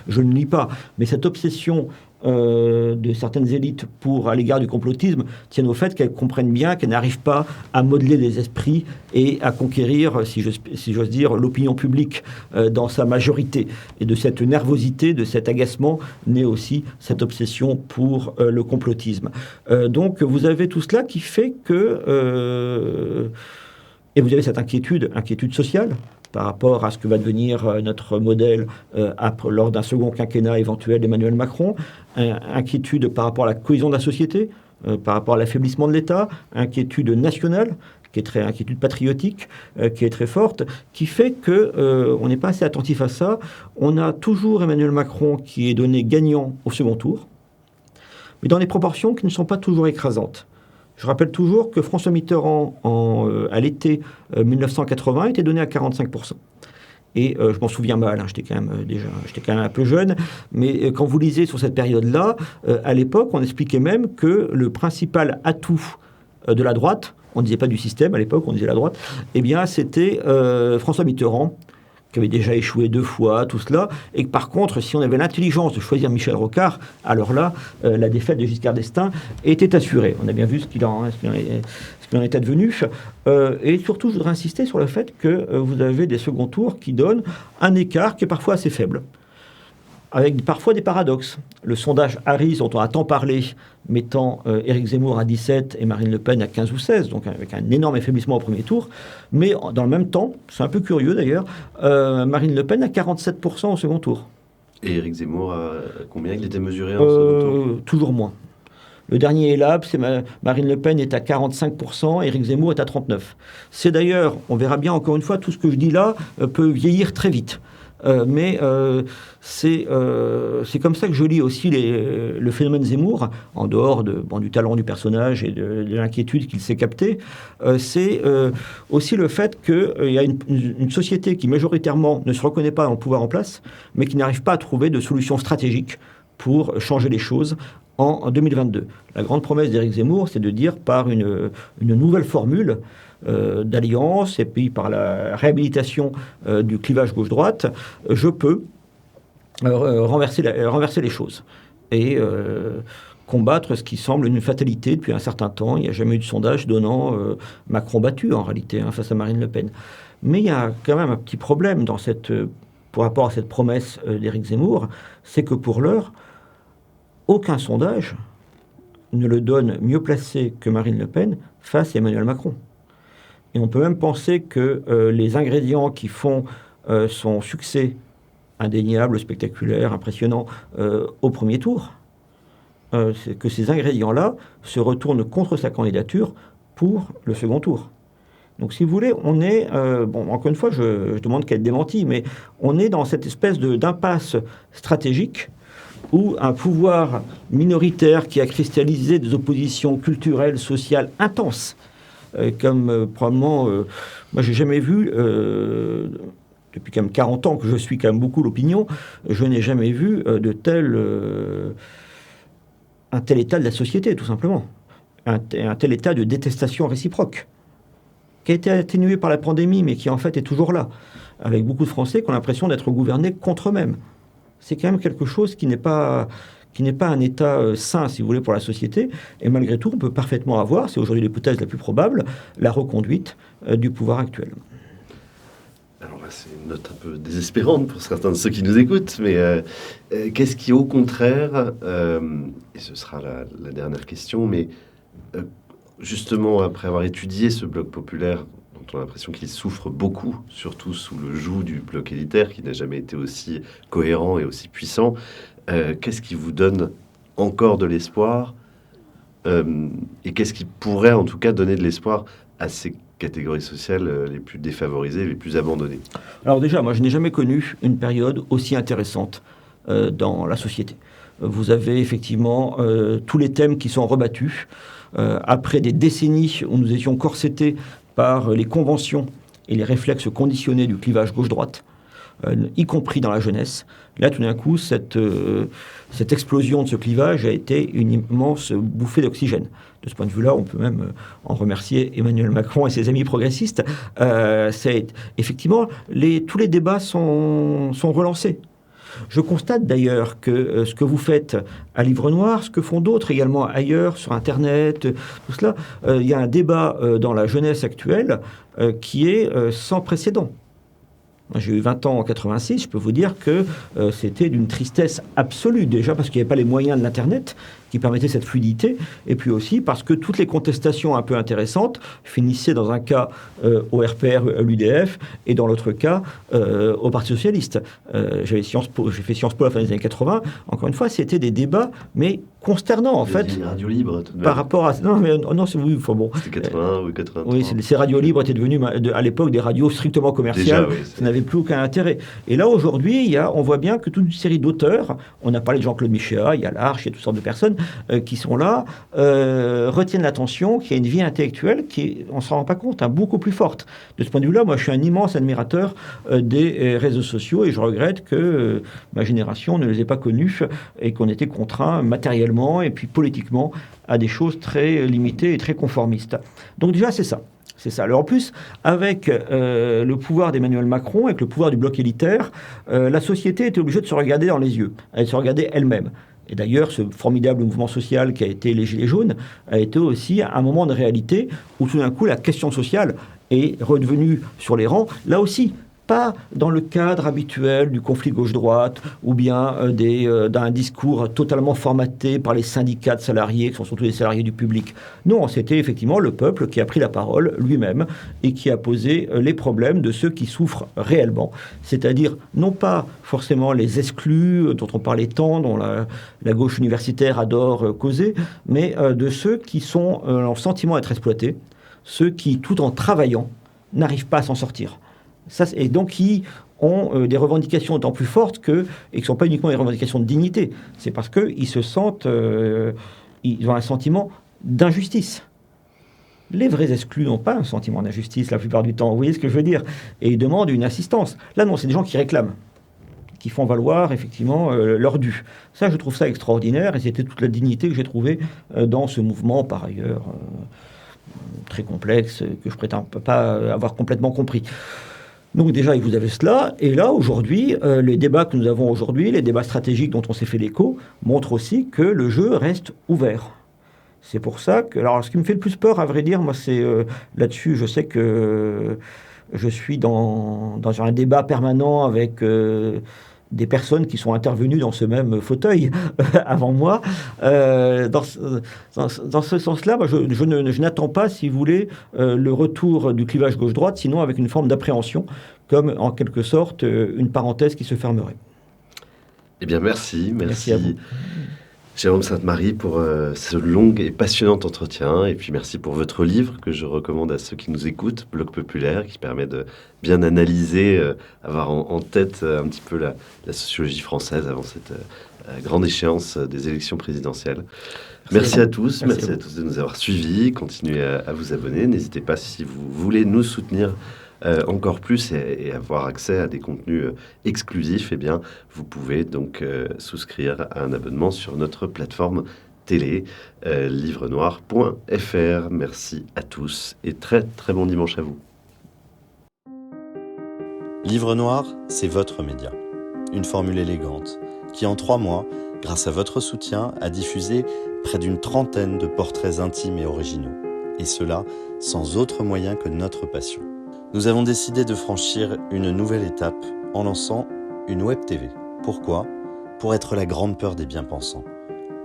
[SPEAKER 2] je ne le nie pas. Mais cette obsession de certaines élites à l'égard du complotisme tiennent au fait qu'elles comprennent bien qu'elles n'arrivent pas à modeler des esprits et à conquérir, si j'ose dire, l'opinion publique dans sa majorité. Et de cette nervosité, de cet agacement, naît aussi cette obsession pour le complotisme. Donc vous avez tout cela qui fait que Et vous avez cette inquiétude sociale par rapport à ce que va devenir notre modèle lors d'un second quinquennat éventuel d'Emmanuel Macron, inquiétude par rapport à la cohésion de la société, par rapport à l'affaiblissement de l'État, inquiétude nationale, inquiétude patriotique, qui est très forte, qui fait qu'on n'est pas assez attentif à ça. On a toujours Emmanuel Macron qui est donné gagnant au second tour, mais dans des proportions qui ne sont pas toujours écrasantes. Je rappelle toujours que François Mitterrand, à l'été 1980, était donné à 45%. Et je m'en souviens mal, hein, j'étais quand même un peu jeune, mais quand vous lisez sur cette période-là, à l'époque, on expliquait même que le principal atout de la droite, on ne disait pas du système à l'époque, on disait la droite, eh bien c'était François Mitterrand, qui avait déjà échoué 2 fois, tout cela, et que par contre, si on avait l'intelligence de choisir Michel Rocard, alors là, la défaite de Giscard d'Estaing était assurée. On a bien vu ce qu'il en était devenu. Et surtout, je voudrais insister sur le fait que vous avez des seconds tours qui donnent un écart qui est parfois assez faible, avec parfois des paradoxes. Le sondage Harris, dont on a tant parlé, mettant Éric Zemmour à 17 et Marine Le Pen à 15 ou 16, donc avec un énorme affaiblissement au premier tour. Mais dans le même temps, c'est un peu curieux d'ailleurs, Marine Le Pen à 47% au second tour.
[SPEAKER 1] Et Éric Zemmour, combien il était mesuré en second tour ?
[SPEAKER 2] Toujours moins. Le dernier ELAB, c'est Marine Le Pen est à 45%, Éric Zemmour est à 39%. C'est d'ailleurs, on verra bien encore une fois, tout ce que je dis là peut vieillir très vite. Mais c'est comme ça que je lis aussi le phénomène Zemmour, en dehors du talent du personnage et de l'inquiétude qu'il s'est capté. C'est aussi le fait qu'il y a une société qui majoritairement ne se reconnaît pas dans le pouvoir en place, mais qui n'arrive pas à trouver de solution stratégique pour changer les choses en 2022. La grande promesse d'Éric Zemmour, c'est de dire par une nouvelle formule d'alliance et puis par la réhabilitation du clivage gauche-droite, je peux renverser les choses et combattre ce qui semble une fatalité depuis un certain temps. Il n'y a jamais eu de sondage donnant Macron battu en réalité face à Marine Le Pen. Mais il y a quand même un petit problème par rapport à cette promesse d'Éric Zemmour, c'est que pour l'heure, aucun sondage ne le donne mieux placé que Marine Le Pen face à Emmanuel Macron. Et on peut même penser que les ingrédients qui font son succès indéniable, spectaculaire, impressionnant au premier tour, c'est que ces ingrédients-là se retournent contre sa candidature pour le second tour. Donc si vous voulez, on est, encore une fois, je demande qu'elle démentit, mais on est dans cette espèce d'impasse stratégique où un pouvoir minoritaire qui a cristallisé des oppositions culturelles, sociales intenses, comme probablement, moi j'ai jamais vu, depuis quand même 40 ans que je suis quand même beaucoup l'opinion, je n'ai jamais vu un tel état de la société, tout simplement. Un tel état de détestation réciproque, qui a été atténué par la pandémie, mais qui en fait est toujours là, avec beaucoup de Français qui ont l'impression d'être gouvernés contre eux-mêmes. C'est quand même quelque chose qui n'est pas un état sain, si vous voulez, pour la société. Et malgré tout, on peut parfaitement avoir, c'est aujourd'hui l'hypothèse la plus probable, la reconduite du pouvoir actuel.
[SPEAKER 1] Alors là, c'est une note un peu désespérante pour certains de ceux qui nous écoutent, mais qu'est-ce qui, au contraire, et ce sera la dernière question, mais justement, après avoir étudié ce bloc populaire, dont on a l'impression qu'il souffre beaucoup, surtout sous le joug du bloc élitaire, qui n'a jamais été aussi cohérent et aussi puissant, qu'est-ce qui vous donne encore de l'espoir et qu'est-ce qui pourrait en tout cas donner de l'espoir à ces catégories sociales les plus défavorisées, les plus abandonnées?
[SPEAKER 2] Alors déjà, moi je n'ai jamais connu une période aussi intéressante dans la société. Vous avez effectivement tous les thèmes qui sont rebattus après des décennies où nous étions corsetés par les conventions et les réflexes conditionnés du clivage gauche-droite, y compris dans la jeunesse. Là, tout d'un coup, cette explosion de ce clivage a été une immense bouffée d'oxygène. De ce point de vue-là, on peut même en remercier Emmanuel Macron et ses amis progressistes. Effectivement, tous les débats sont relancés. Je constate d'ailleurs que ce que vous faites à Livre Noir, ce que font d'autres également ailleurs, sur Internet, tout cela, il y a un débat dans la jeunesse actuelle qui est sans précédent. J'ai eu 20 ans en 86, je peux vous dire que c'était d'une tristesse absolue, déjà parce qu'il n'y avait pas les moyens de l'Internet qui permettait cette fluidité, et puis aussi parce que toutes les contestations un peu intéressantes finissaient dans un cas au RPR, à l'UDF, et dans l'autre cas au Parti Socialiste. J'ai fait Sciences Po à la fin des années 80. Encore une fois, c'était des débats, mais consternants en fait.
[SPEAKER 1] Une radio libre, tout de même.
[SPEAKER 2] Par rapport à... Non, mais non, c'est... Oui, enfin bon.
[SPEAKER 1] C'était 80 ou 83.
[SPEAKER 2] Oui, ces radios libres étaient devenues, à l'époque, des radios strictement commerciales.
[SPEAKER 1] Déjà, oui,
[SPEAKER 2] ça n'avait plus aucun intérêt. Et là, aujourd'hui, on voit bien que toute une série d'auteurs, on a parlé de Jean-Claude Michéa, il y a l'Arche, il y a toutes sortes de personnes qui sont là, retiennent l'attention, qui a une vie intellectuelle qui, on ne s'en rend pas compte, beaucoup plus forte. De ce point de vue-là, moi, je suis un immense admirateur des réseaux sociaux, et je regrette que ma génération ne les ait pas connus et qu'on était contraint matériellement et puis politiquement à des choses très limitées et très conformistes. Donc déjà, c'est ça. C'est ça. Alors en plus, avec le pouvoir d'Emmanuel Macron, avec le pouvoir du bloc élitaire, la société était obligée de se regarder dans les yeux, de se regarder elle-même. Et d'ailleurs, ce formidable mouvement social qui a été les Gilets jaunes a été aussi un moment de réalité où tout d'un coup, la question sociale est redevenue sur les rangs, là aussi. Pas dans le cadre habituel du conflit gauche-droite ou bien d'un discours totalement formaté par les syndicats de salariés, qui sont surtout des salariés du public. Non, c'était effectivement le peuple qui a pris la parole lui-même et qui a posé les problèmes de ceux qui souffrent réellement. C'est-à-dire, non pas forcément les exclus dont on parlait tant, dont la gauche universitaire adore causer, mais de ceux qui sont en le sentiment d'être exploités, ceux qui, tout en travaillant, n'arrivent pas à s'en sortir. Ça, et donc qui ont des revendications d'autant plus fortes et qui ne sont pas uniquement des revendications de dignité. C'est parce qu'ils se sentent... ils ont un sentiment d'injustice. Les vrais exclus n'ont pas un sentiment d'injustice la plupart du temps. Vous voyez ce que je veux dire? Et ils demandent une assistance. Là, non, c'est des gens qui réclament, qui font valoir effectivement leur dû. Ça, je trouve ça extraordinaire et c'était toute la dignité que j'ai trouvée dans ce mouvement, par ailleurs très complexe, que je prétends pas avoir complètement compris. Donc déjà, vous avez cela. Et là, aujourd'hui, les débats que nous avons aujourd'hui, les débats stratégiques dont on s'est fait l'écho, montrent aussi que le jeu reste ouvert. C'est pour ça que... Alors, ce qui me fait le plus peur, à vrai dire, moi, c'est là-dessus, je sais que je suis dans un débat permanent avec... des personnes qui sont intervenues dans ce même fauteuil avant moi. Dans ce sens-là, moi, je n'attends pas, si vous voulez, le retour du clivage gauche-droite, sinon avec une forme d'appréhension, comme en quelque sorte une parenthèse qui se fermerait.
[SPEAKER 1] Eh bien, merci
[SPEAKER 2] à vous.
[SPEAKER 1] Jérôme Sainte-Marie pour ce long et passionnant entretien. Et puis merci pour votre livre que je recommande à ceux qui nous écoutent, Bloc Populaire, qui permet de bien analyser, avoir en tête un petit peu la sociologie française avant cette grande échéance des élections présidentielles. Merci à tous, merci à tous de nous avoir suivis. Continuez à vous abonner. N'hésitez pas si vous voulez nous soutenir encore plus et avoir accès à des contenus exclusifs, eh bien, vous pouvez donc souscrire à un abonnement sur notre plateforme télé, livrenoir.fr. Merci à tous et très très bon dimanche à vous.
[SPEAKER 3] Livre Noir, c'est votre média. Une formule élégante qui, en 3 mois, grâce à votre soutien, a diffusé près d'une 30aine de portraits intimes et originaux. Et cela sans autre moyen que notre passion. Nous avons décidé de franchir une nouvelle étape en lançant une web TV. Pourquoi ? Pour être la grande peur des bien-pensants.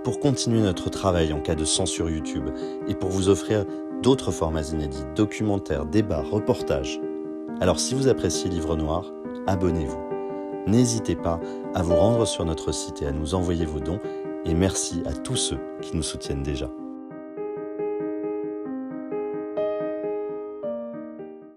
[SPEAKER 3] Pour continuer notre travail en cas de censure YouTube et pour vous offrir d'autres formats inédits, documentaires, débats, reportages. Alors si vous appréciez Livre Noir, abonnez-vous. N'hésitez pas à vous rendre sur notre site et à nous envoyer vos dons. Et merci à tous ceux qui nous soutiennent déjà.